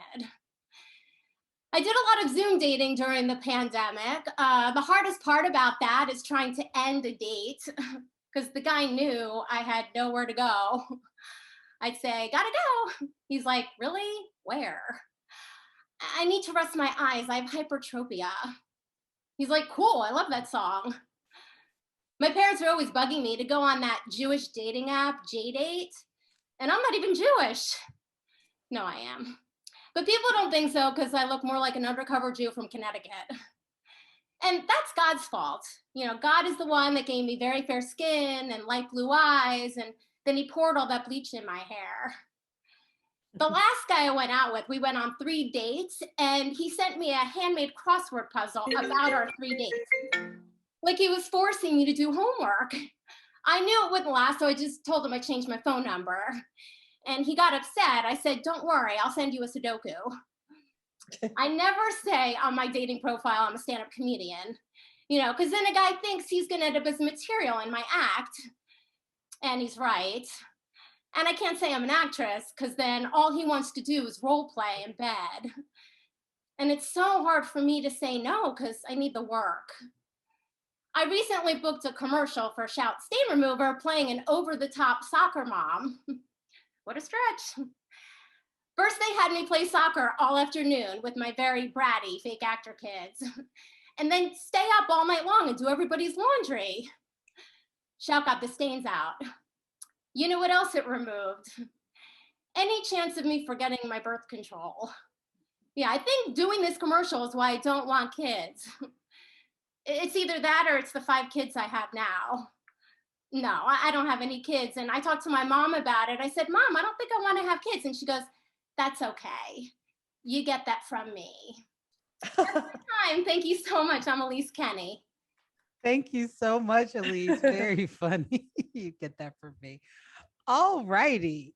I did a lot of Zoom dating during the pandemic. The hardest part about that is trying to end a date because the guy knew I had nowhere to go. I'd say, gotta go. He's like, really? Where? I need to rest my eyes. I have hypertropia. He's like, cool, I love that song. My parents are always bugging me to go on that Jewish dating app, JDate. And I'm not even Jewish. No, I am. But people don't think so because I look more like an undercover Jew from Connecticut. And that's God's fault. You know, God is the one that gave me very fair skin and light blue eyes, and then he poured all that bleach in my hair. The last guy I went out with, we went on 3 dates, and he sent me a handmade crossword puzzle about our 3 dates. Like he was forcing me to do homework. I knew it wouldn't last, so I just told him I changed my phone number. And he got upset. I said, don't worry, I'll send you a Sudoku. I never say on my dating profile I'm a stand-up comedian, you know, because then a guy thinks he's gonna end up as material in my act. And he's right. And I can't say I'm an actress because then all he wants to do is role play in bed. And it's so hard for me to say no because I need the work. I recently booked a commercial for Shout Stain Remover playing an over-the-top soccer mom. What a stretch. First, they had me play soccer all afternoon with my very bratty fake actor kids, and then stay up all night long and do everybody's laundry. Shout got the stains out. You know what else it removed? Any chance of me forgetting my birth control. Yeah, I think doing this commercial is why I don't want kids. It's either that or it's the 5 kids I have now. No, I don't have any kids. And I talked to my mom about it. I said, Mom, I don't think I want to have kids. And she goes, that's okay. You get that from me. Time. Thank you so much. I'm Elise Kenny.
Thank you so much, Elise. Very funny. You get that from me. All righty.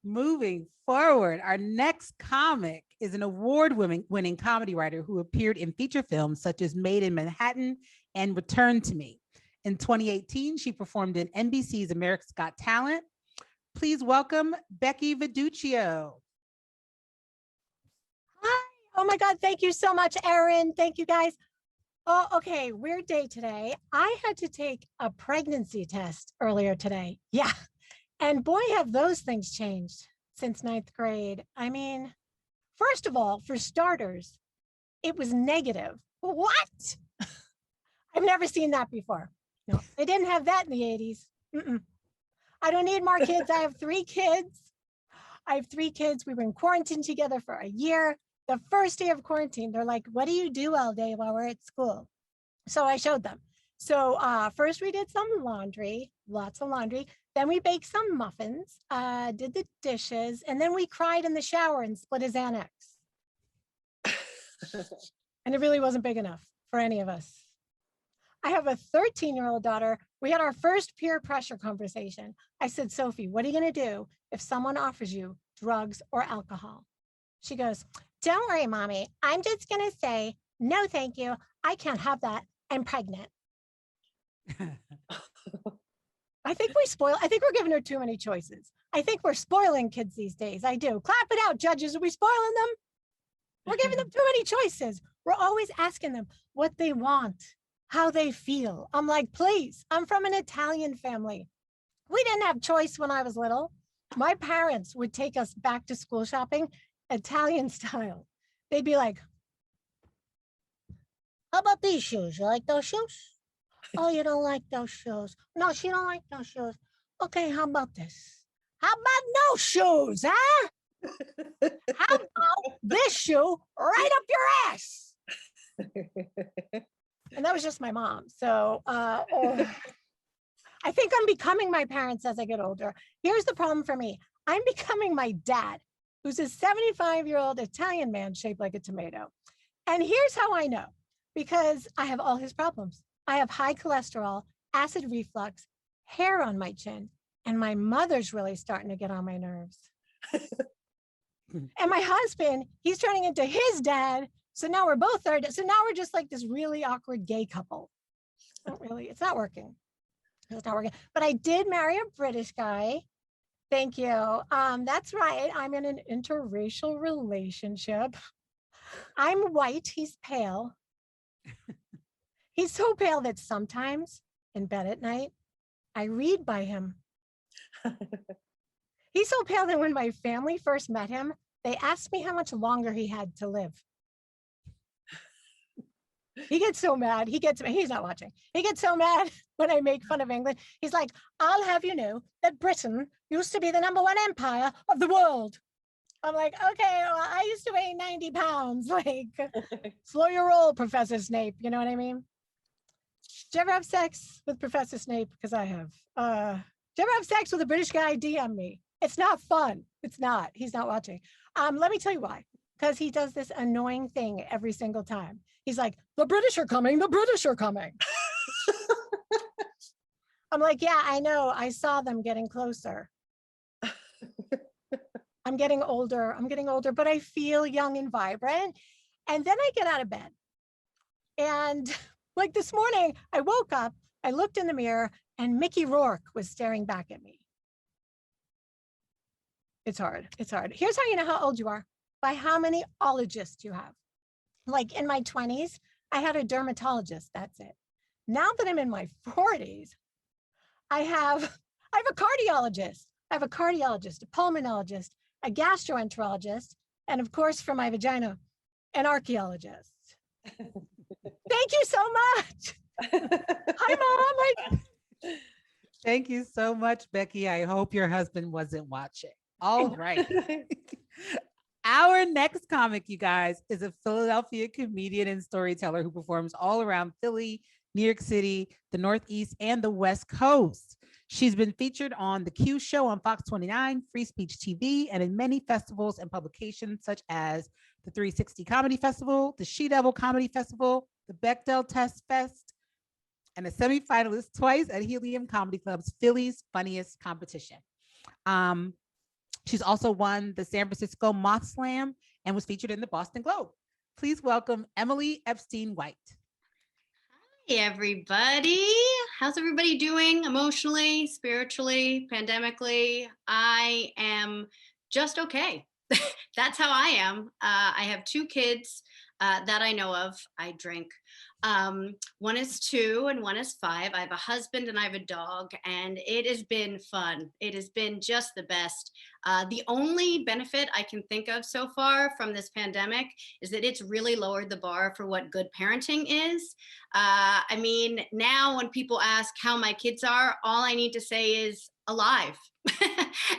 Moving forward, our next comic is an award-winning comedy writer who appeared in feature films such as Made in Manhattan and Return to Me. In 2018, she performed in NBC's America's Got Talent. Please welcome Becky Viduccio.
Hi. Oh my God. Thank you so much, Erin. Thank you guys. Oh, okay. Weird day today. I had to take a pregnancy test earlier today. Yeah. And boy, have those things changed since 9th grade. I mean, first of all, for starters, it was negative. What? I've never seen that before. No, they didn't have that in the 80s. I don't need more kids. I have 3 kids. We were in quarantine together for a year. The first day of quarantine, they're like, what do you do all day while we're at school? So I showed them. So first we did some laundry, lots of laundry. Then we baked some muffins, did the dishes, and then we cried in the shower and split his Xanax. And it really wasn't big enough for any of us. I have a 13-year-old daughter. We had our first peer pressure conversation. I said, Sophie, what are you going to do if someone offers you drugs or alcohol? She goes, don't worry, Mommy. I'm just going to say, no, thank you. I can't have that. I'm pregnant. I think we're giving her too many choices. I think we're spoiling kids these days. I do. Clap it out, judges. Are we spoiling them? We're giving them too many choices. We're always asking them what they want, how they feel. I'm like, please, I'm from an Italian family. We didn't have choice when I was little. My parents would take us back to school shopping, Italian style. They'd be like, how about these shoes? You like those shoes? Oh, you don't like those shoes. No, she don't like those shoes. Okay, how about this? How about no shoes, huh? How about this shoe right up your ass? And that was just my mom. So I think I'm becoming my parents as I get older. Here's the problem for me. I'm becoming my dad, who's a 75-year-old Italian man shaped like a tomato. And here's how I know, because I have all his problems. I have high cholesterol, acid reflux, hair on my chin, and my mother's really starting to get on my nerves. And my husband, he's turning into his dad. So now we're both third. So now we're just like this really awkward gay couple. It's not working. It's not working. But I did marry a British guy. Thank you. That's right. I'm in an interracial relationship. I'm white. He's pale. He's so pale that sometimes in bed at night, I read by him. He's so pale that when my family first met him, they asked me how much longer he had to live. He gets so mad. He's not watching. He gets so mad when I make fun of England. He's like, I'll have you know that Britain used to be the #1 empire of the world. I'm like, okay, well, I used to weigh 90 pounds. Like, slow your roll, Professor Snape. You know what I mean? Did you ever have sex with Professor Snape? Because I have. Did you ever have sex with a British guy? DM me. It's not fun. It's not. He's not watching. Let me tell you why. Because he does this annoying thing every single time. He's like, the British are coming. The British are coming. I'm like, yeah, I know. I saw them getting closer. I'm getting older, but I feel young and vibrant. And then I get out of bed. And like this morning, I woke up, I looked in the mirror, and Mickey Rourke was staring back at me. It's hard. It's hard. Here's how you know how old you are, by how many ologists you have. Like in my 20s, I had a dermatologist. That's it. Now that I'm in my 40s, I have a cardiologist. I have a cardiologist, a pulmonologist, a gastroenterologist, and of course, for my vagina, an archaeologist. Thank you so much. Hi, Mom.
Thank you so much, Becky. I hope your husband wasn't watching. All right. Our next comic, you guys, is a Philadelphia comedian and storyteller who performs all around Philly New York City, the Northeast, and the West Coast. She's been featured on The Q Show on Fox 29, Free Speech TV, and in many festivals and publications such as the 360 Comedy Festival, the She Devil Comedy Festival, the Bechdel Test Fest, and a semifinalist twice at Helium Comedy Club's Philly's Funniest Competition. She's also won the San Francisco Moth Slam and was featured in the Boston Globe. Please welcome Emily Epstein White.
Hey, everybody. How's everybody doing emotionally, spiritually, pandemically? I am just okay. That's how I am. I have 2 kids that I know of. I drink. One is 2 and one is 5. I have a husband and I have a dog, and it has been fun. It has been just the best. The only benefit I can think of so far from this pandemic is that it's really lowered the bar for what good parenting is. I mean, now when people ask how my kids are, all I need to say is alive.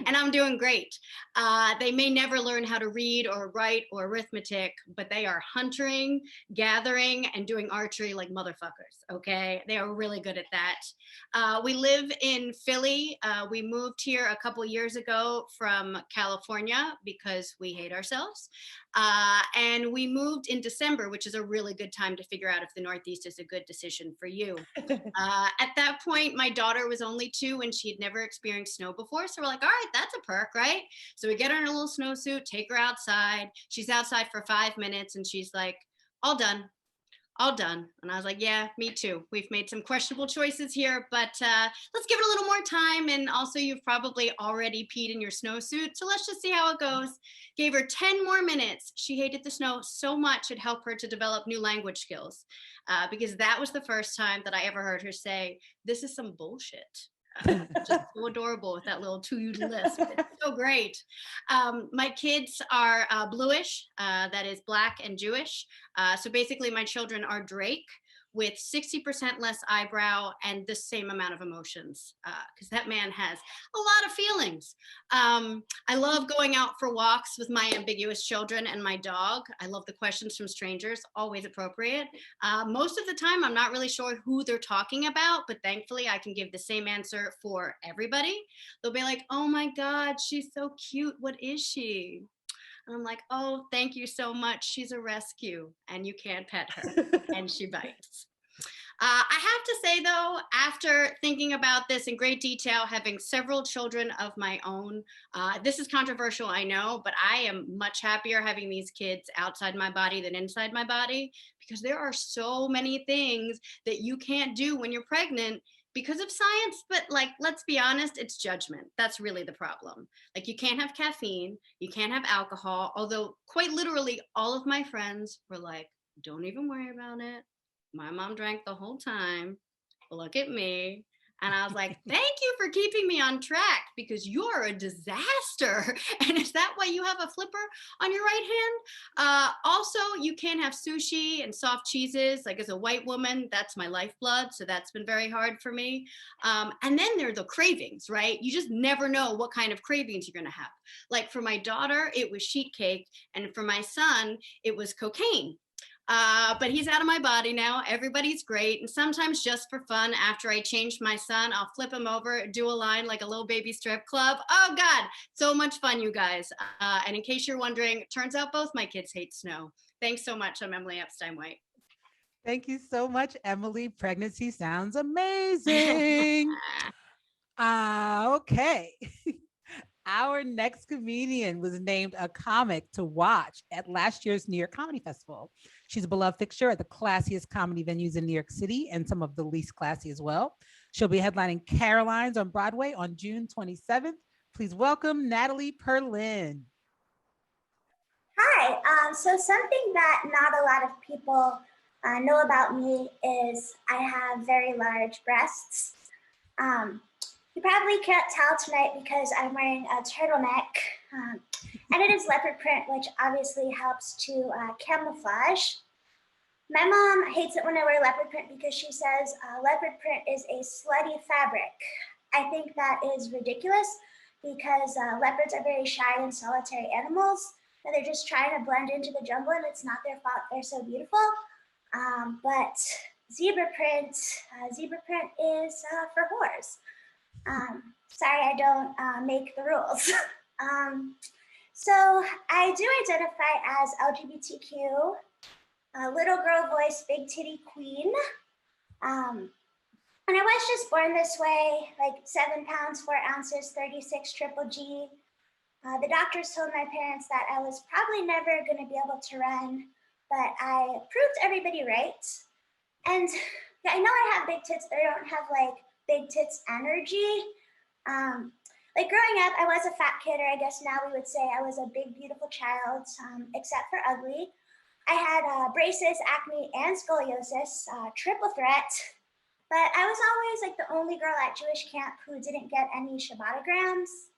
And I'm doing great. They may never learn how to read or write or arithmetic, but they are hunting, gathering, and doing archery like motherfuckers, okay? They are really good at that. We live in Philly. We moved here a couple years ago from California because we hate ourselves. And we moved in December, which is a really good time to figure out if the Northeast is a good decision for you. At that point, my daughter was only 2 and she had never experienced snow before. So we're like, all right, that's a perk, right? So we get her in a little snowsuit, take her outside. She's outside for 5 minutes and she's like, all done. All done. And I was like, yeah, me too. We've made some questionable choices here, but let's give it a little more time. And also, you've probably already peed in your snowsuit. So let's just see how it goes. Gave her 10 more minutes. She hated the snow so much it helped her to develop new language skills because that was the first time that I ever heard her say, this is some bullshit. Just so adorable with that little 2 lisp. It's so great. My kids are bluish, that is Black and Jewish. So basically my children are Drake with 60% less eyebrow and the same amount of emotions because that man has a lot of feelings. I love going out for walks with my ambiguous children and my dog. I love the questions from strangers, always appropriate. Most of the time, I'm not really sure who they're talking about, but thankfully I can give the same answer for everybody. They'll be like, oh my God, she's so cute. What is she? And I'm like, oh, thank you so much. She's a rescue and you can't pet her and she bites. I have to say though, after thinking about this in great detail, having several children of my own, this is controversial, I know, but I am much happier having these kids outside my body than inside my body because there are so many things that you can't do when you're pregnant because of science, but like, let's be honest, it's judgment. That's really the problem. Like you can't have caffeine, you can't have alcohol, although quite literally all of my friends were like, don't even worry about it. My mom drank the whole time. Look at me. And I was like, thank you for keeping me on track because you're a disaster. And is that why you have a flipper on your right hand? Also, you can't have sushi and soft cheeses. Like as a white woman, that's my lifeblood. So that's been very hard for me. And then there are the cravings, right? You just never know what kind of cravings you're going to have. Like for my daughter, it was sheet cake. And for my son, it was cocaine. But he's out of my body now. Everybody's great. And sometimes just for fun, after I change my son, I'll flip him over, do a line like a little baby strip club. Oh God, so much fun, you guys. And in case you're wondering, it turns out both my kids hate snow. Thanks so much. I'm Emily Epstein White.
Thank you so much, Emily. Pregnancy sounds amazing. Okay. Our next comedian was named a comic to watch at last year's New York Comedy Festival. She's a beloved fixture at the classiest comedy venues in New York City and some of the least classy as well. She'll be headlining Caroline's on Broadway on June 27th. Please welcome Natalie Perlin.
Hi, so something that not a lot of people know about me is I have very large breasts. You probably can't tell tonight because I'm wearing a turtleneck, and it is leopard print, which obviously helps to camouflage. My mom hates it when I wear leopard print because she says leopard print is a slutty fabric. I think that is ridiculous because leopards are very shy and solitary animals, and they're just trying to blend into the jungle, and it's not their fault they're so beautiful. But zebra print. Zebra print is for whores. Sorry, I don't make the rules. So I do identify as LGBTQ, little girl voice, big titty queen. And I was just born this way, like 7 pounds, 4 ounces, 36 triple G. The doctors told my parents that I was probably never going to be able to run, but I proved everybody right. And yeah, I know I have big tits, but I don't have like big tits energy. Like growing up, I was a fat kid, or I guess now we would say I was a big, beautiful child, except for ugly. I had braces, acne, and scoliosis, triple threat. But I was always like the only girl at Jewish camp who didn't get any Shabbatograms.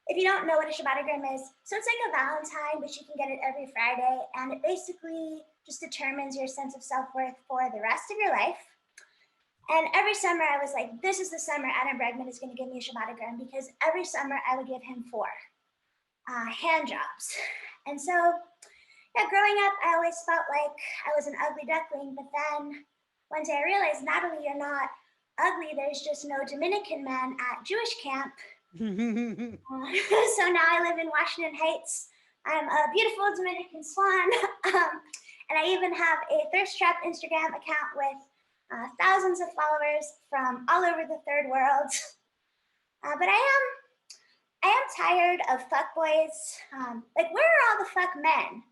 If you don't know what a Shabbotogram is, so it's like a Valentine, but you can get it every Friday. And it basically just determines your sense of self-worth for the rest of your life. And every summer I was like, this is the summer Adam Bregman is gonna give me a Shabbotogram, because every summer I would give him 4 hand jobs. And so, yeah, growing up, I always felt like I was an ugly duckling, but then one day I realized, Natalie, you're not ugly, there's just no Dominican man at Jewish camp. So now I live in Washington Heights. I'm a beautiful Dominican swan. And I even have a thirst trap Instagram account with thousands of followers from all over the third world. But I am tired of fuckboys. Like, where are all the fuck men?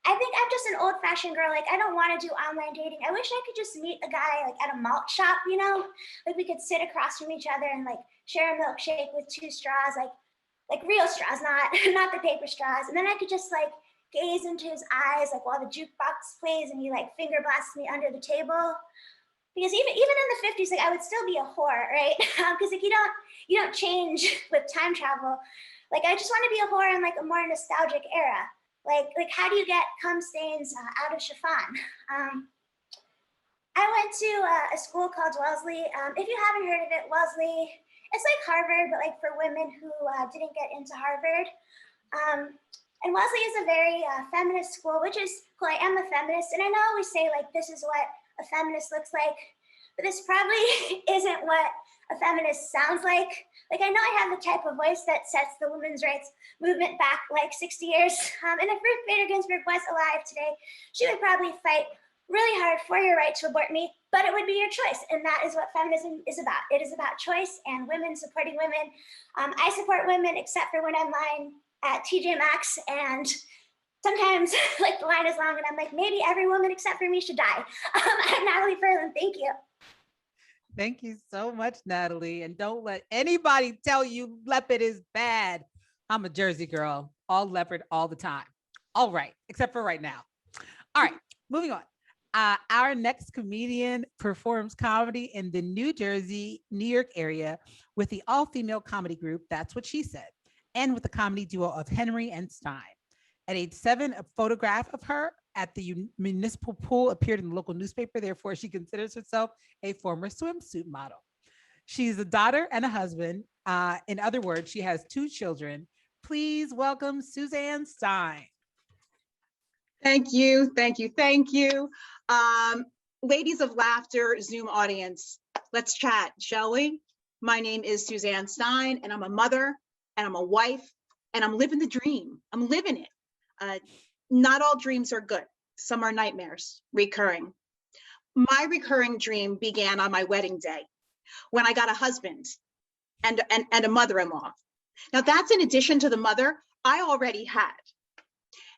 I think I'm just an old-fashioned girl. Like, I don't want to do online dating. I wish I could just meet a guy like at a malt shop, you know? Like, we could sit across from each other and like share a milkshake with 2 straws, like real straws, not the paper straws. And then I could just like gaze into his eyes, like while the jukebox plays and he like finger blasts me under the table. Because even in the 50s, like I would still be a whore, right? Because like you don't change with time travel. Like I just want to be a whore in like a more nostalgic era. Like how do you get cum stains out of chiffon? I went to a school called Wellesley. If you haven't heard of it, Wellesley, it's like Harvard, but like for women who didn't get into Harvard. And Wellesley is a very feminist school, which is cool. I am a feminist, and I know we say like this is what a feminist looks like, but this probably isn't what a feminist sounds like. Like I know I have the type of voice that sets the women's rights movement back like 60 years. And if Ruth Bader Ginsburg was alive today, she would probably fight really hard for your right to abort me, but it would be your choice. And that is what feminism is about. It is about choice and women supporting women. I support women except for when I'm lying at TJ Maxx, and sometimes like the line is long and I'm like, maybe every woman except for me should die. I'm Natalie Ferland, thank you.
Thank you so much, Natalie. And don't let anybody tell you leopard is bad. I'm a Jersey girl, all leopard all the time. All right, except for right now. All right, moving on. Our next comedian performs comedy in the New Jersey, New York area with the all-female comedy group, That's What She Said, and with the comedy duo of Henry and Stein. At age 7, a photograph of her at the municipal pool appeared in the local newspaper. Therefore, she considers herself a former swimsuit model. She's a daughter and a husband. In other words, she has 2 children. Please welcome Suzanne Stein.
Thank you, thank you, thank you. Ladies of Laughter Zoom audience, let's chat, shall we? My name is Suzanne Stein, and I'm a mother, and I'm a wife, and I'm living the dream. I'm living it. Not all dreams are good. Some are nightmares, recurring. My recurring dream began on my wedding day when I got a husband and a mother-in-law. Now that's in addition to the mother I already had.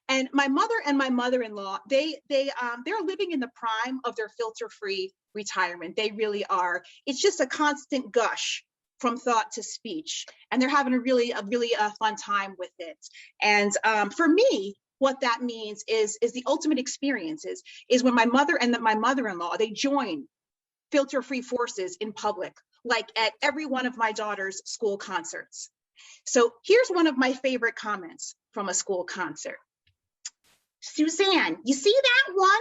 And my mother and my mother-in-law, they're living in the prime of their filter-free retirement. They really are. It's just a constant gush from thought to speech, and they're having a really fun time with it. And for me, what that means is the ultimate experiences is when my mother and my mother-in-law, they join filter-free forces in public, like at every one of my daughter's school concerts. So here's one of my favorite comments from a school concert. Suzanne, you see that one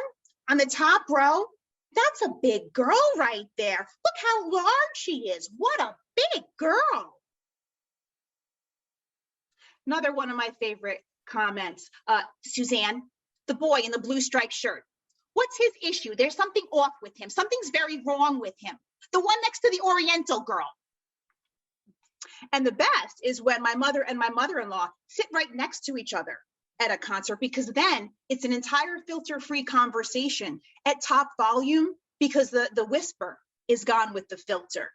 on the top row? That's a big girl right there. Look how large she is. What a big girl. Another one of my favorite comments. Suzanne, the boy in the blue striped shirt. What's his issue? There's something off with him. Something's very wrong with him. The one next to the Oriental girl. And the best is when my mother and my mother-in-law sit right next to each other at a concert, because then it's an entire filter-free conversation at top volume, because the whisper is gone with the filter.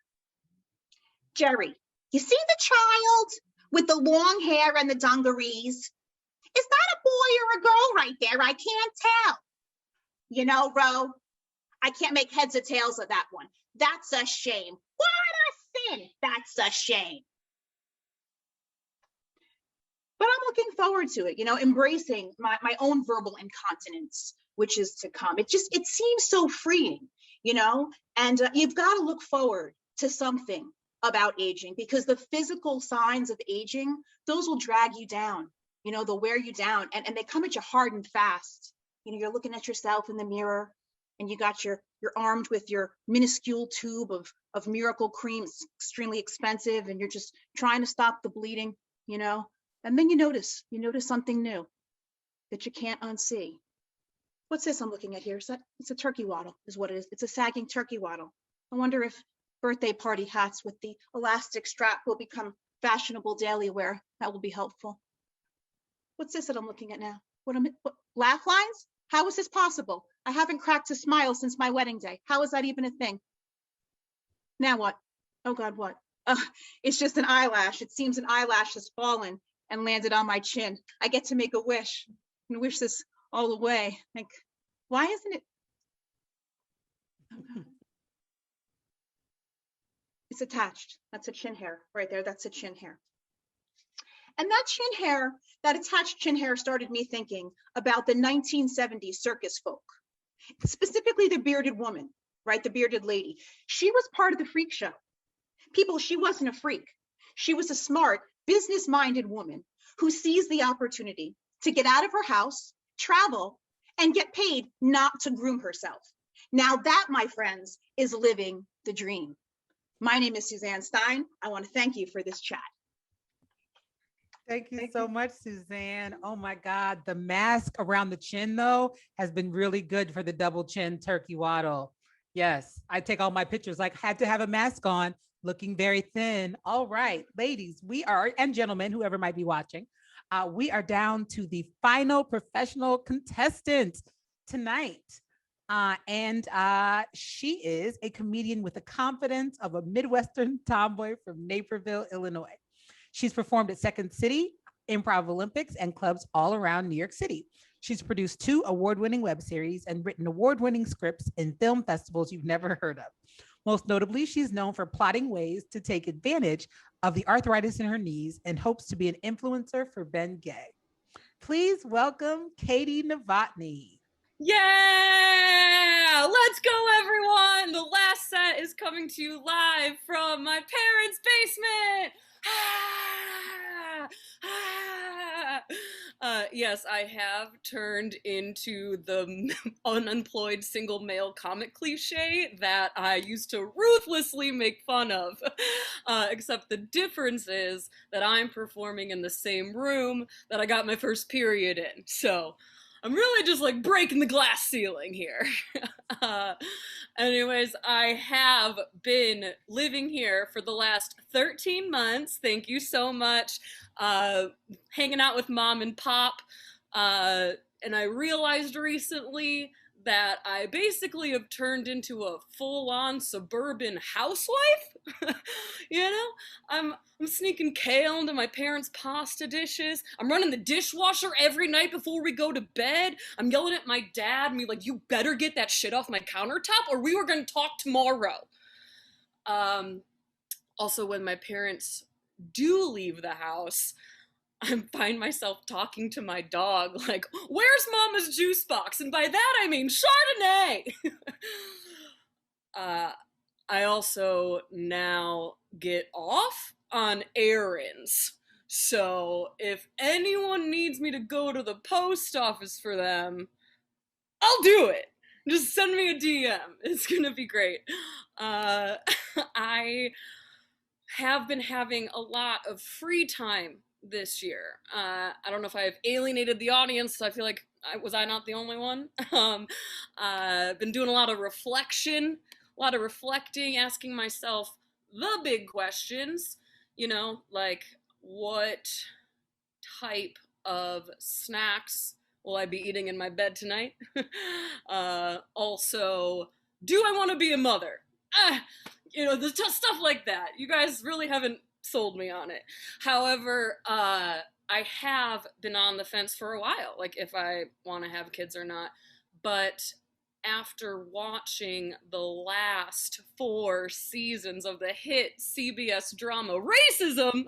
Jerry, you see the child with the long hair and the dungarees? Is that a boy or a girl right there? I can't tell. You know, Ro, I can't make heads or tails of that one. That's a shame. What a sin. That's a shame. But I'm looking forward to it, you know, embracing my own verbal incontinence, which is to come. It seems so freeing, you know, and you've got to look forward to something about aging, because the physical signs of aging, those will drag you down, you know, they'll wear you down, and they come at you hard and fast. You know, you're looking at yourself in the mirror, and you're armed with your minuscule tube of Miracle Cream. It's extremely expensive, and you're just trying to stop the bleeding, you know. And then you notice something new that you can't unsee. What's this I'm looking at here? It's a turkey waddle is what it is. It's a sagging turkey waddle. I wonder if birthday party hats with the elastic strap will become fashionable daily wear. That will be helpful. What's this that I'm looking at now? What laugh lines? How is this possible? I haven't cracked a smile since my wedding day. How is that even a thing? Now what? Oh God, what? It's just an eyelash. It seems an eyelash has fallen and landed on my chin. I get to make a wish and wish this all away. Like, why isn't it? Oh God. It's attached. That's a chin hair right there. That's a chin hair. And that chin hair, that attached chin hair, started me thinking about the 1970s circus folk, specifically the bearded woman, right? The bearded lady. She was part of the freak show. People, she wasn't a freak. She was a smart, business-minded woman who seized the opportunity to get out of her house, travel, and get paid not to groom herself. Now that, my friends, is living the dream. My name is Suzanne Stein. I want to thank you for this chat.
Thank you so much, Suzanne. Oh my God. The mask around the chin, though, has been really good for the double chin turkey waddle. Yes, I take all my pictures, like had to have a mask on, looking very thin. All right, ladies, we are, and gentlemen, whoever might be watching, we are down to the final professional contestant tonight. She is a comedian with the confidence of a Midwestern tomboy from Naperville, Illinois. She's performed at Second City, Improv Olympics, and clubs all around New York City. She's produced 2 award-winning web series and written award-winning scripts in film festivals you've never heard of. Most notably, she's known for plotting ways to take advantage of the arthritis in her knees and hopes to be an influencer for Ben Gay. Please welcome Katie Novotny.
Yeah, let's go everyone. The last set is coming to you live from my parents' basement. Yes, I have turned into the unemployed single male comic cliche that I used to ruthlessly make fun of. Except the difference is that I'm performing in the same room that I got my first period in. So I'm really just like breaking the glass ceiling here. Anyways, I have been living here for the last 13 months. Thank you so much. Hanging out with mom and pop. And I realized recently that I basically have turned into a full-on suburban housewife. You know, I'm sneaking kale into my parents' pasta dishes. I'm running the dishwasher every night before we go to bed. I'm yelling at my dad and be like, you better get that shit off my countertop or we were gonna talk tomorrow. Also, when my parents do leave the house, I find myself talking to my dog like, where's mama's juice box? And by that I mean Chardonnay. I also now get off on errands. So if anyone needs me to go to the post office for them, I'll do it. Just send me a DM. It's gonna be great. I have been having a lot of free time this year. I don't know if I've alienated the audience, so I feel like Was I not the only one? Been doing a lot of reflecting, asking myself the big questions, you know, like what type of snacks will I be eating in my bed tonight? Also, do I want to be a mother? You know, the stuff like that. You guys really haven't sold me on it. However, I have been on the fence for a while, like if I want to have kids or not. But after watching the last 4 seasons of the hit CBS drama Racism,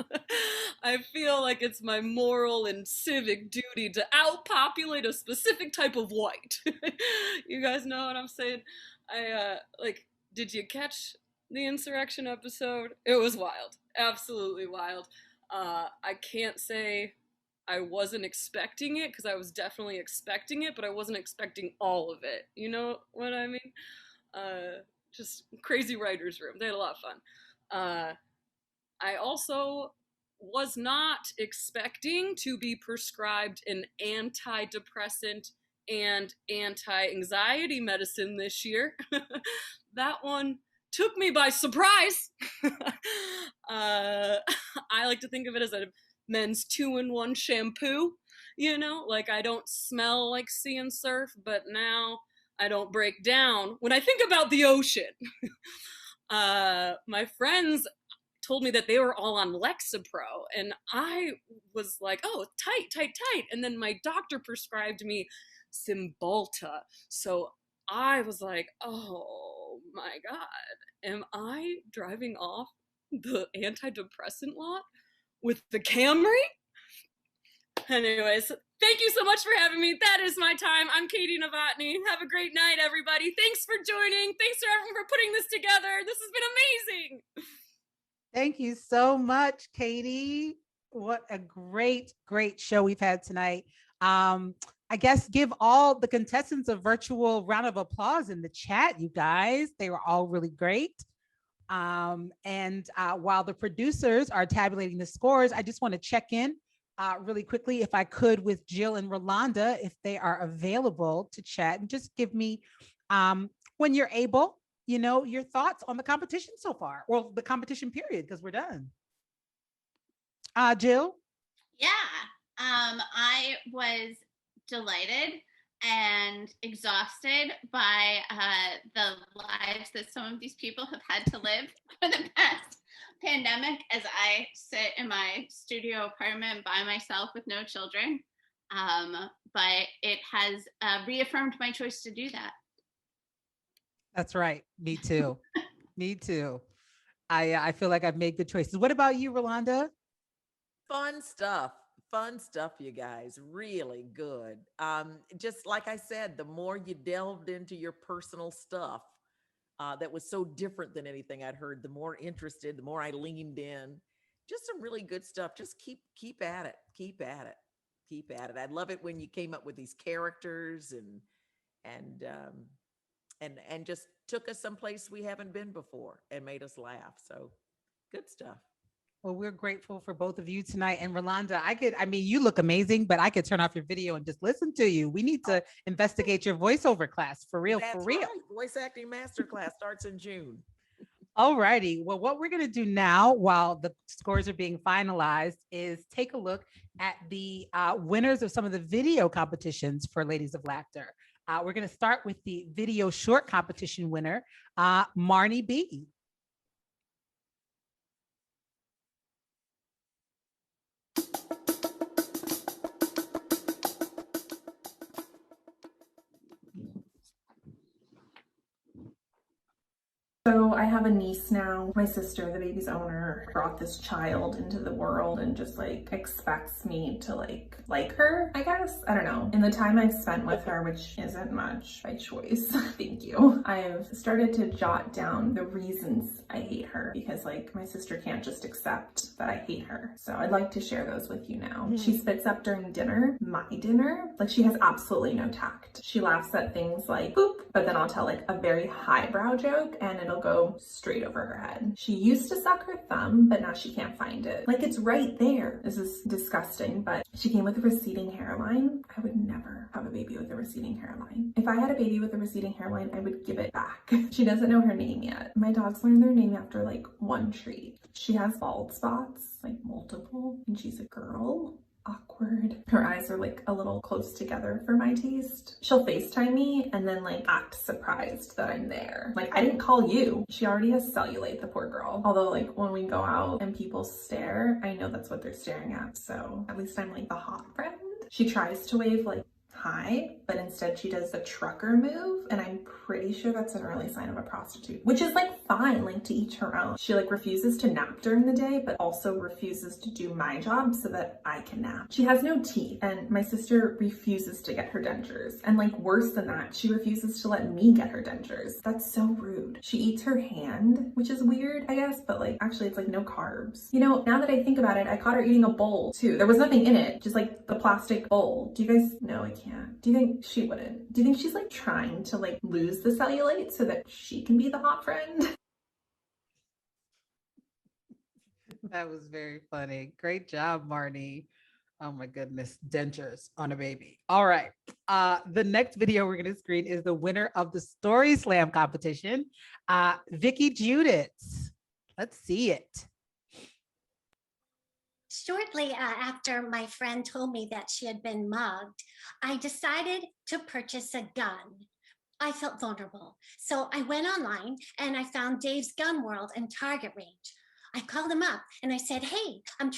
I feel like it's my moral and civic duty to outpopulate a specific type of white. You guys know what I'm saying? Did you catch the insurrection episode? It was wild. Absolutely wild. I can't say I wasn't expecting it, because I was definitely expecting it, but I wasn't expecting all of it. You know what I mean? Just crazy writer's room. They had a lot of fun. I also was not expecting to be prescribed an antidepressant and anti-anxiety medicine this year. That one took me by surprise. I like to think of it as a men's 2-in-1 shampoo, you know, like I don't smell like sea and surf, but now I don't break down when I think about the ocean. My friends told me that they were all on Lexapro, and I was like, oh, tight. And then my doctor prescribed me Cymbalta. So I was like, oh my God, am I driving off the antidepressant lot with the Camry? Anyways, thank you so much for having me. That is my time. I'm Katie Novotny. Have a great night, everybody. Thanks for joining. Thanks for everyone for putting this together. This has been amazing.
Thank you so much, Katie. What a great show we've had tonight. I guess give all the contestants a virtual round of applause in the chat, you guys. They were all really great. While the producers are tabulating the scores, I just want to check in really quickly, if I could, with Jill and Rolanda, if they are available to chat, and just give me, when you're able, you know, your thoughts on the competition so far, or the competition period, because we're done. Jill?
Yeah, I was delighted and exhausted by the lives that some of these people have had to live for the past pandemic, as I sit in my studio apartment by myself with no children. But it has reaffirmed my choice to do that.
That's right. Me too. Me too. I feel like I've made good choices. What about you, Rolanda?
Fun stuff, you guys. Really good. Just like I said, the more you delved into your personal stuff, that was so different than anything I'd heard, the more interested, the more I leaned in. Just some really good stuff. Just keep at it. Keep at it. I love it when you came up with these characters and just took us someplace we haven't been before and made us laugh. So good stuff.
Well, we're grateful for both of you tonight. And Rolanda, you look amazing, but I could turn off your video and just listen to you. We need to investigate your voiceover class for real.
That's right. Voice acting masterclass starts in June.
All righty. Well, what we're going to do now, while the scores are being finalized, is take a look at the winners of some of the video competitions for Ladies of Laughter. We're going to start with the video short competition winner, Marnie B.
So I have a niece now. My sister, the baby's owner, brought this child into the world and just expects me to like her, I guess. I don't know. In the time I've spent with her, which isn't much by choice, thank you, I've started to jot down the reasons I hate her, because my sister can't just accept that I hate her. So I'd like to share those with you now. She spits up during dinner, my dinner. She has absolutely no tact. She laughs at things like boop, but then I'll tell a very highbrow joke and it'll go straight over her head. She used to suck her thumb, but now she can't find it. Like, it's right there. This is disgusting, but she came with a receding hairline. I would never have a baby with a receding hairline. If I had a baby with a receding hairline, I would give it back. She doesn't know her name yet. My dogs learn their name after like one treat. She has bald spots, like multiple, and she's a girl. Awkward. Her eyes are like a little close together for my taste. She'll FaceTime me and then like act surprised that I'm there. Like, I didn't call you. She already has cellulite, the poor girl. Although like when we go out and people stare, I know that's what they're staring at. So at least I'm like the hot friend. She tries to wave like hi, but instead she does the trucker move, and I'm pretty sure that's an early sign of a prostitute, which is like fine, like to each her own. She like refuses to nap during the day, but also refuses to do my job so that I can nap. She has no teeth, and my sister refuses to get her dentures, and like worse than that, she refuses to let me get her dentures. That's so rude. She eats her hand, which is weird, I guess, but like actually it's like no carbs. You know, now that I think about it, I caught her eating a bowl too. There was nothing in it, just like the plastic bowl. Do you guys know? I can't. Do you think she wouldn't? Do you think she's like trying to like lose the cellulite so that she can be the hot friend?
That was very funny. Great job, Marnie. Oh my goodness, dentures on a baby. All right. The next video we're going to screen is the winner of the Story Slam competition, Vicky Judith. Let's see it.
Shortly after my friend told me that she had been mugged, I decided to purchase a gun. I felt vulnerable, so I went online and I found Dave's Gun World and Target Range. I called him up and I said, hey, I've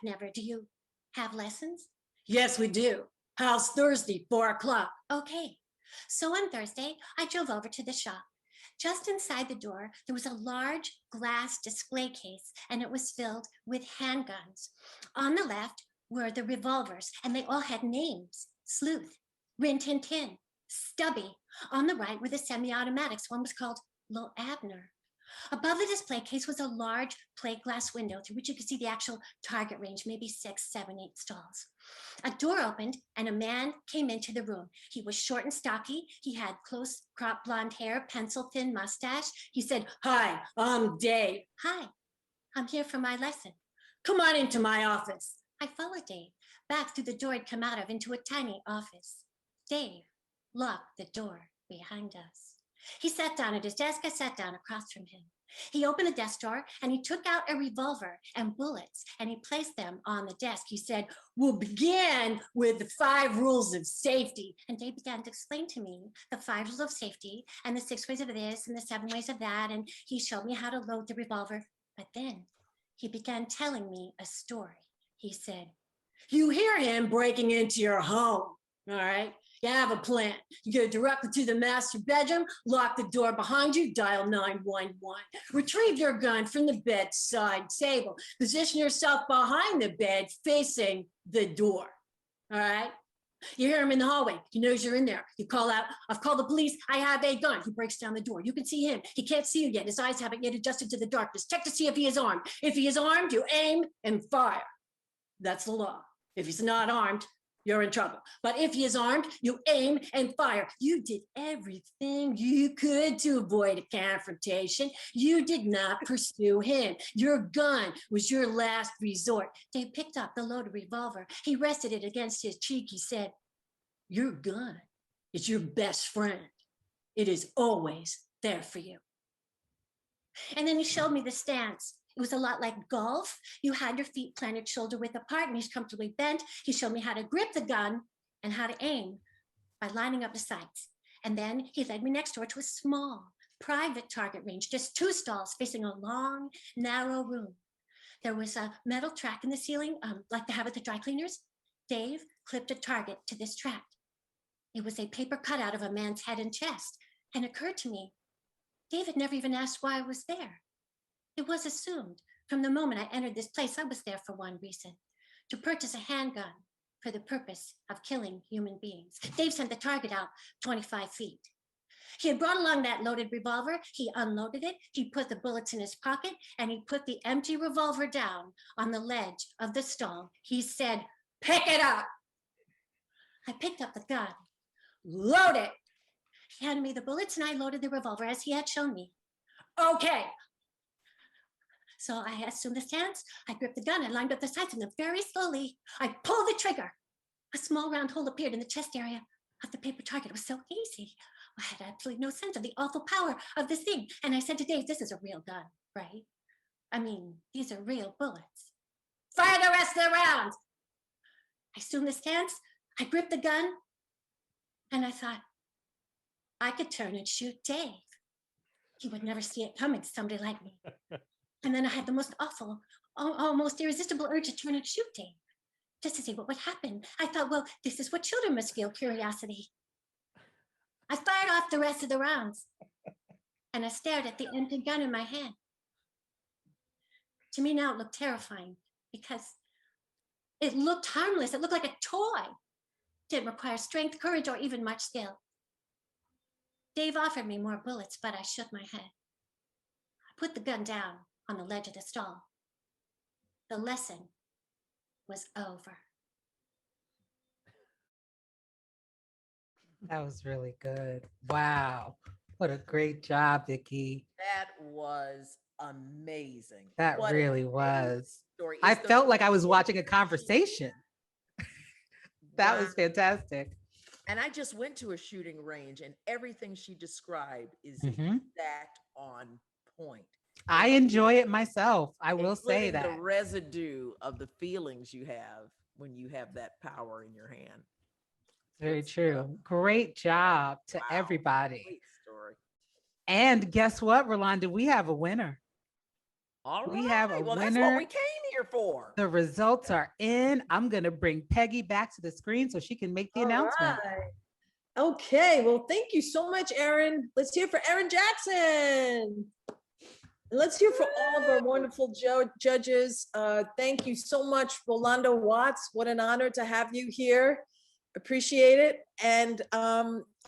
never, do you have lessons?
Yes, we do. How's Thursday, 4 o'clock?
Okay. So on Thursday, I drove over to the shop. Just inside the door, there was a large glass display case, and it was filled with handguns. On the left were the revolvers, and they all had names: Sleuth, Rin Tin Tin, Stubby. On the right were the semi-automatics. One was called Lil Abner. Above the display case was a large plate glass window through which you could see the actual target range, maybe 6, 7, 8 stalls. A door opened and a man came into the room. He was short and stocky. He had close cropped blonde hair, pencil thin mustache. He said,
hi, I'm Dave.
Hi, I'm here for my lesson.
Come on into my office.
I followed Dave back through the door he'd come out of into a tiny office. Dave locked the door behind us. He sat down at his desk. I sat down across from him. He opened the desk drawer and he took out a revolver and bullets and he placed them on the desk. He said,
we'll begin with the 5 rules of safety.
And Dave began to explain to me the 5 rules of safety and the 6 ways of this and the 7 ways of that. And he showed me how to load the revolver. But then he began telling me a story. He said,
you hear him breaking into your home, all right? You have a plan. You go directly to the master bedroom, lock the door behind you, dial 911. Retrieve your gun from the bedside table. Position yourself behind the bed facing the door. All right? You hear him in the hallway. He knows you're in there. You call out, I've called the police. I have a gun. He breaks down the door. You can see him. He can't see you yet. His eyes haven't yet adjusted to the darkness. Check to see if he is armed. If he is armed, you aim and fire. That's the law. If he's not armed, you're in trouble. But if he is armed, you aim and fire. You did everything you could to avoid a confrontation. You did not pursue him. Your gun was your last resort.
Dave picked up the loaded revolver. He rested it against his cheek. He said,
your gun is your best friend. It is always there for you.
And then he showed me the stance. It was a lot like golf. You had your feet planted shoulder width apart and he's comfortably bent. He showed me how to grip the gun and how to aim by lining up the sights. And then he led me next door to a small private target range, just 2 stalls facing a long, narrow room. There was a metal track in the ceiling, like they have at the dry cleaners. Dave clipped a target to this track. It was a paper cutout of a man's head and chest. And it occurred to me, Dave had never even asked why I was there. It was assumed from the moment I entered this place, I was there for one reason: to purchase a handgun for the purpose of killing human beings. Dave sent the target out 25 feet. He had brought along that loaded revolver. He unloaded it. He put the bullets in his pocket and he put the empty revolver down on the ledge of the stall. He said, pick it up. I picked up the gun.
Load it.
He handed me the bullets and I loaded the revolver as he had shown me. Okay. So I assumed the stance, I gripped the gun, I lined up the sights, and then very slowly, I pulled the trigger. A small round hole appeared in the chest area of the paper target. It was so easy. I had absolutely no sense of the awful power of this thing. And I said to Dave, this is a real gun, right? I mean, these are real bullets. Fire the rest of the rounds. I assumed the stance, I gripped the gun, and I thought, I could turn and shoot Dave. He would never see it coming, somebody like me. And then I had the most awful, almost irresistible urge to turn and shoot Dave, just to see what would happen. I thought, well, this is what children must feel, curiosity. I fired off the rest of the rounds, and I stared at the empty gun in my hand. To me now, it looked terrifying because it looked harmless. It looked like a toy. It didn't require strength, courage, or even much skill. Dave offered me more bullets, but I shook my head. I put the gun down on the ledge of the stall. The lesson was over.
That was really good. Wow. What a great job, Vicki.
That was amazing.
That
What an
really
amazing
was.
story.
I
It's the
felt like I
most
was watching a conversation. That was
Wow.
fantastic.
And I just went to a shooting range, and everything she described is
Mhm.
exact on point.
I enjoy it myself. I will say
Including
that.
the residue of the feelings you have when you have that power in your hand.
Very true. Great job to
Wow.
everybody.
Great story.
And guess what, Rolanda? We have a winner.
All
We have a
right. Well, that's
winner.
what we came here for.
The results are in. I'm going to bring Peggy back to the screen so she can make the announcement.
Right. Okay, well, thank you so much, Erin. Let's hear for Erin Jackson. And let's hear for all of our wonderful judges. Thank you so much, Rolando Watts. What an honor to have you here. Appreciate it. And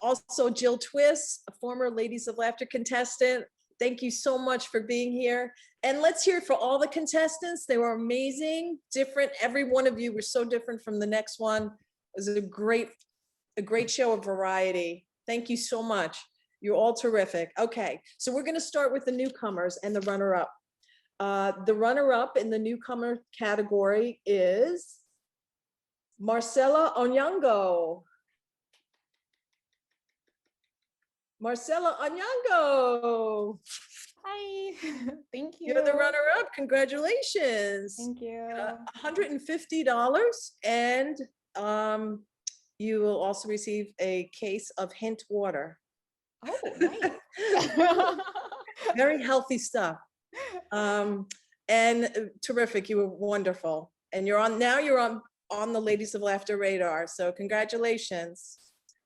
also Jill Twist, a former Ladies of Laughter contestant. Thank you so much for being here. And let's hear it for all the contestants. They were amazing, different. Every one of you were so different from the next one. It was a great show of variety. Thank you so much. You're all terrific. Okay, so we're gonna start with the newcomers and the runner-up. The runner-up in the newcomer category is Marcela Onyango. Marcela Onyango.
Hi, thank you.
You're the runner-up. Congratulations.
Thank you.
$150, and you will also receive a case of Hint water.
Oh, nice.
Very healthy stuff. And terrific. You were wonderful. And you're on the Ladies of Laughter radar. So congratulations.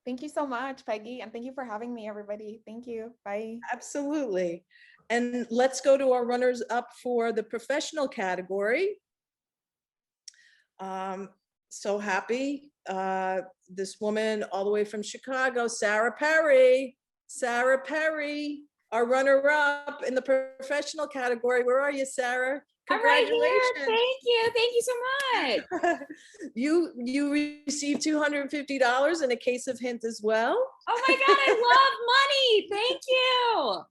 Thank you so much, Peggy, and thank you for having me, everybody. Thank you. Bye.
Absolutely. And let's go to our runners up for the professional category. So happy. This woman all the way from Chicago, Sarah Perry. Sarah Perry, our runner up in the professional category. Where are you, Sarah?
I'm right
Congratulations.
here. Thank you so much.
You received $250 and a case of Hint as well.
Oh my God, I love money. Thank you.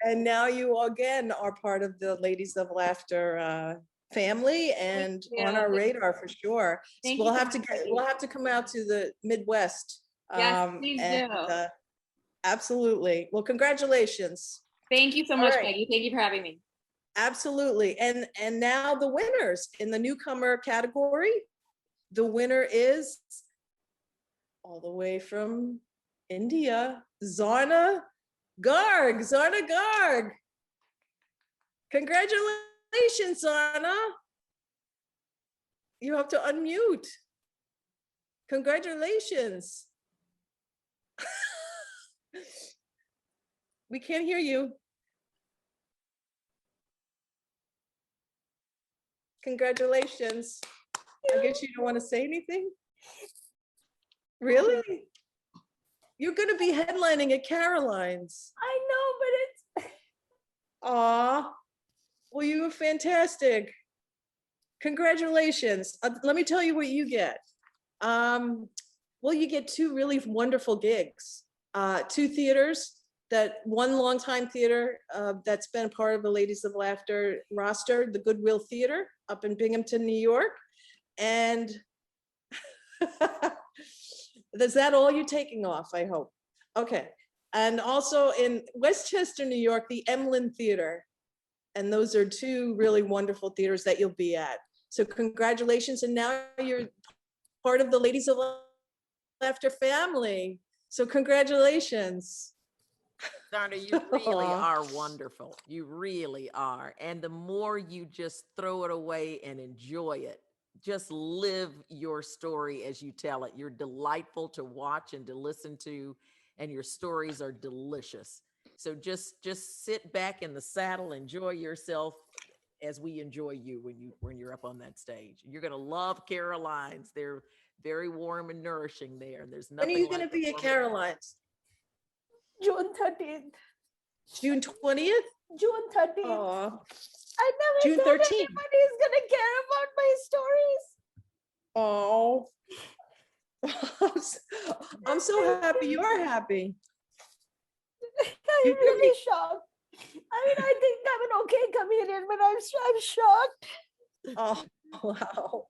And now you again are part of the Ladies of Laughter family and on our radar for sure. So
Thank
we'll
you
have
so
to
much.
we'll have to come out to the Midwest.
Yes, please do.
Absolutely. Well, congratulations.
Thank you so
All
much,
right.
Peggy. Thank you for having me.
Absolutely. And now the winners in the newcomer category. The winner is all the way from India, Zarna Garg. Zarna Garg. Congratulations, Zarna. You have to unmute. Congratulations. We can't hear you. Congratulations. I guess you don't want to say anything? Really? You're going to be headlining at Caroline's.
I know, but it's.
Aw. Well, you were fantastic. Congratulations. Let me tell you what you get. Well, you get two really wonderful gigs, two theaters, that one longtime theater that's been part of the Ladies of Laughter roster, the Goodwill Theater up in Binghamton, New York. And is that all you're taking off, I hope? Okay. And also in Westchester, New York, the Emlyn Theater. And those are two really wonderful theaters that you'll be at. So congratulations. And now you're part of the Ladies of Laughter family. So congratulations.
Darna, you really are wonderful. You really are. And the more you just throw it away and enjoy it, just live your story as you tell it. You're delightful to watch and to listen to, and your stories are delicious. So just sit back in the saddle, enjoy yourself as we enjoy you when you're up on that stage. You're going to love Caroline's. They're very warm and nourishing there. And there's nothing.
When are you going to be at Caroline's?
June 13th.
June 20th?
June 13th.
Aw.
I never
June
thought
13th.
anybody's gonna care about my stories.
Oh. I'm so happy you are happy.
I'm really shocked. I mean, I think I'm an okay comedian, but I'm shocked.
Oh, wow.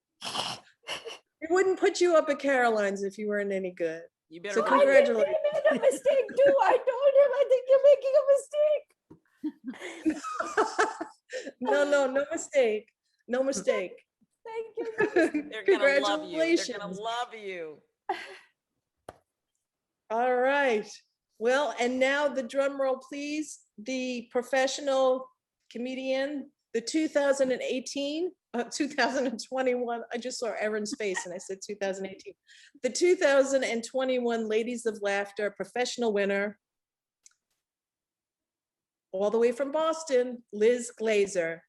We wouldn't put you up at Caroline's if you weren't any good.
You better.
So
I think
congratulations.
they made a mistake too. I told him, I think you're making a mistake.
No mistake. No mistake.
Thank you.
They're gonna love you. They're
Congratulations.
gonna love you.
All right. Well, and now the drum roll, please. The professional comedian, the 2021, I just saw Erin's face and I said 2018. The 2021 Ladies of Laughter professional winner, all the way from Boston, Liz Glazer.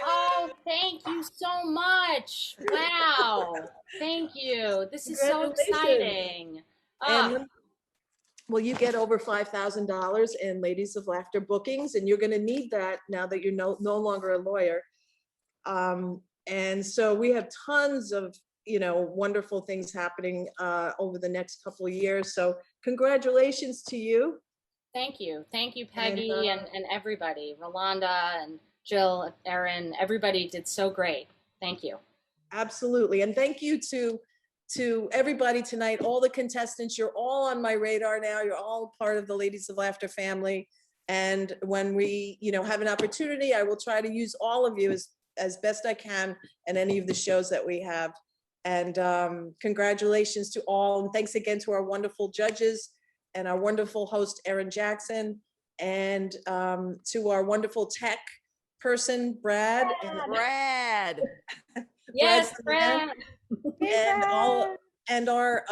Oh, thank you so much. Wow. Thank you. This is so exciting.
And well, you get over $5,000 in Ladies of Laughter bookings, and you're going to need that now that you're no longer a lawyer. And so we have tons of, wonderful things happening over the next couple of years. So congratulations to you.
Thank you. Thank you, Peggy, and everybody. Rolanda and Jill, Erin, everybody did so great. Thank you.
Absolutely. And thank you to everybody tonight, all the contestants. You're all on my radar now. You're all part of the Ladies of Laughter family. And when we, have an opportunity, I will try to use all of you as best I can in any of the shows that we have. And congratulations to all. And thanks again to our wonderful judges and our wonderful host, Erin Jackson, and to our wonderful tech person, Brad.
Brad.
Yes, Brad.
And our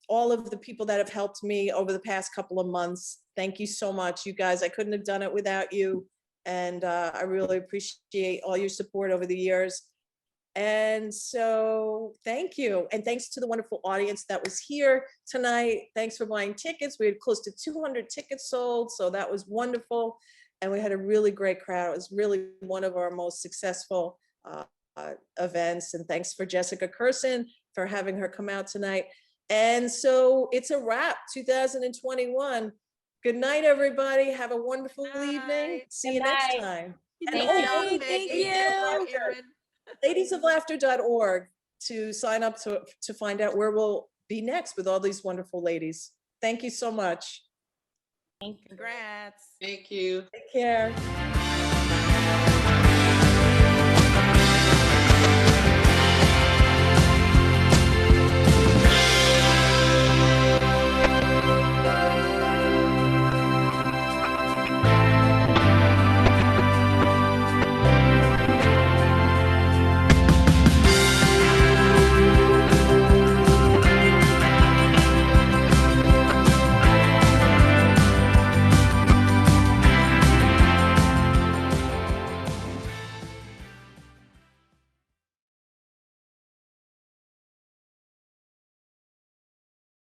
all of the people that have helped me over the past couple of months. Thank you so much, you guys. I couldn't have done it without you. And I really appreciate all your support over the years. And so thank you. And thanks to the wonderful audience that was here tonight. Thanks for buying tickets. We had close to 200 tickets sold. So that was wonderful. And we had a really great crowd. It was really one of our most successful events. And thanks for Jessica Curson for having her come out tonight. And so it's a wrap, 2021. Good night, everybody. Have a wonderful evening. See you next time.
Thank you.
Ladiesoflaughter.org to sign up to find out where we'll be next with all these wonderful ladies. Thank you so much.
Congrats.
Thank you.
Take care.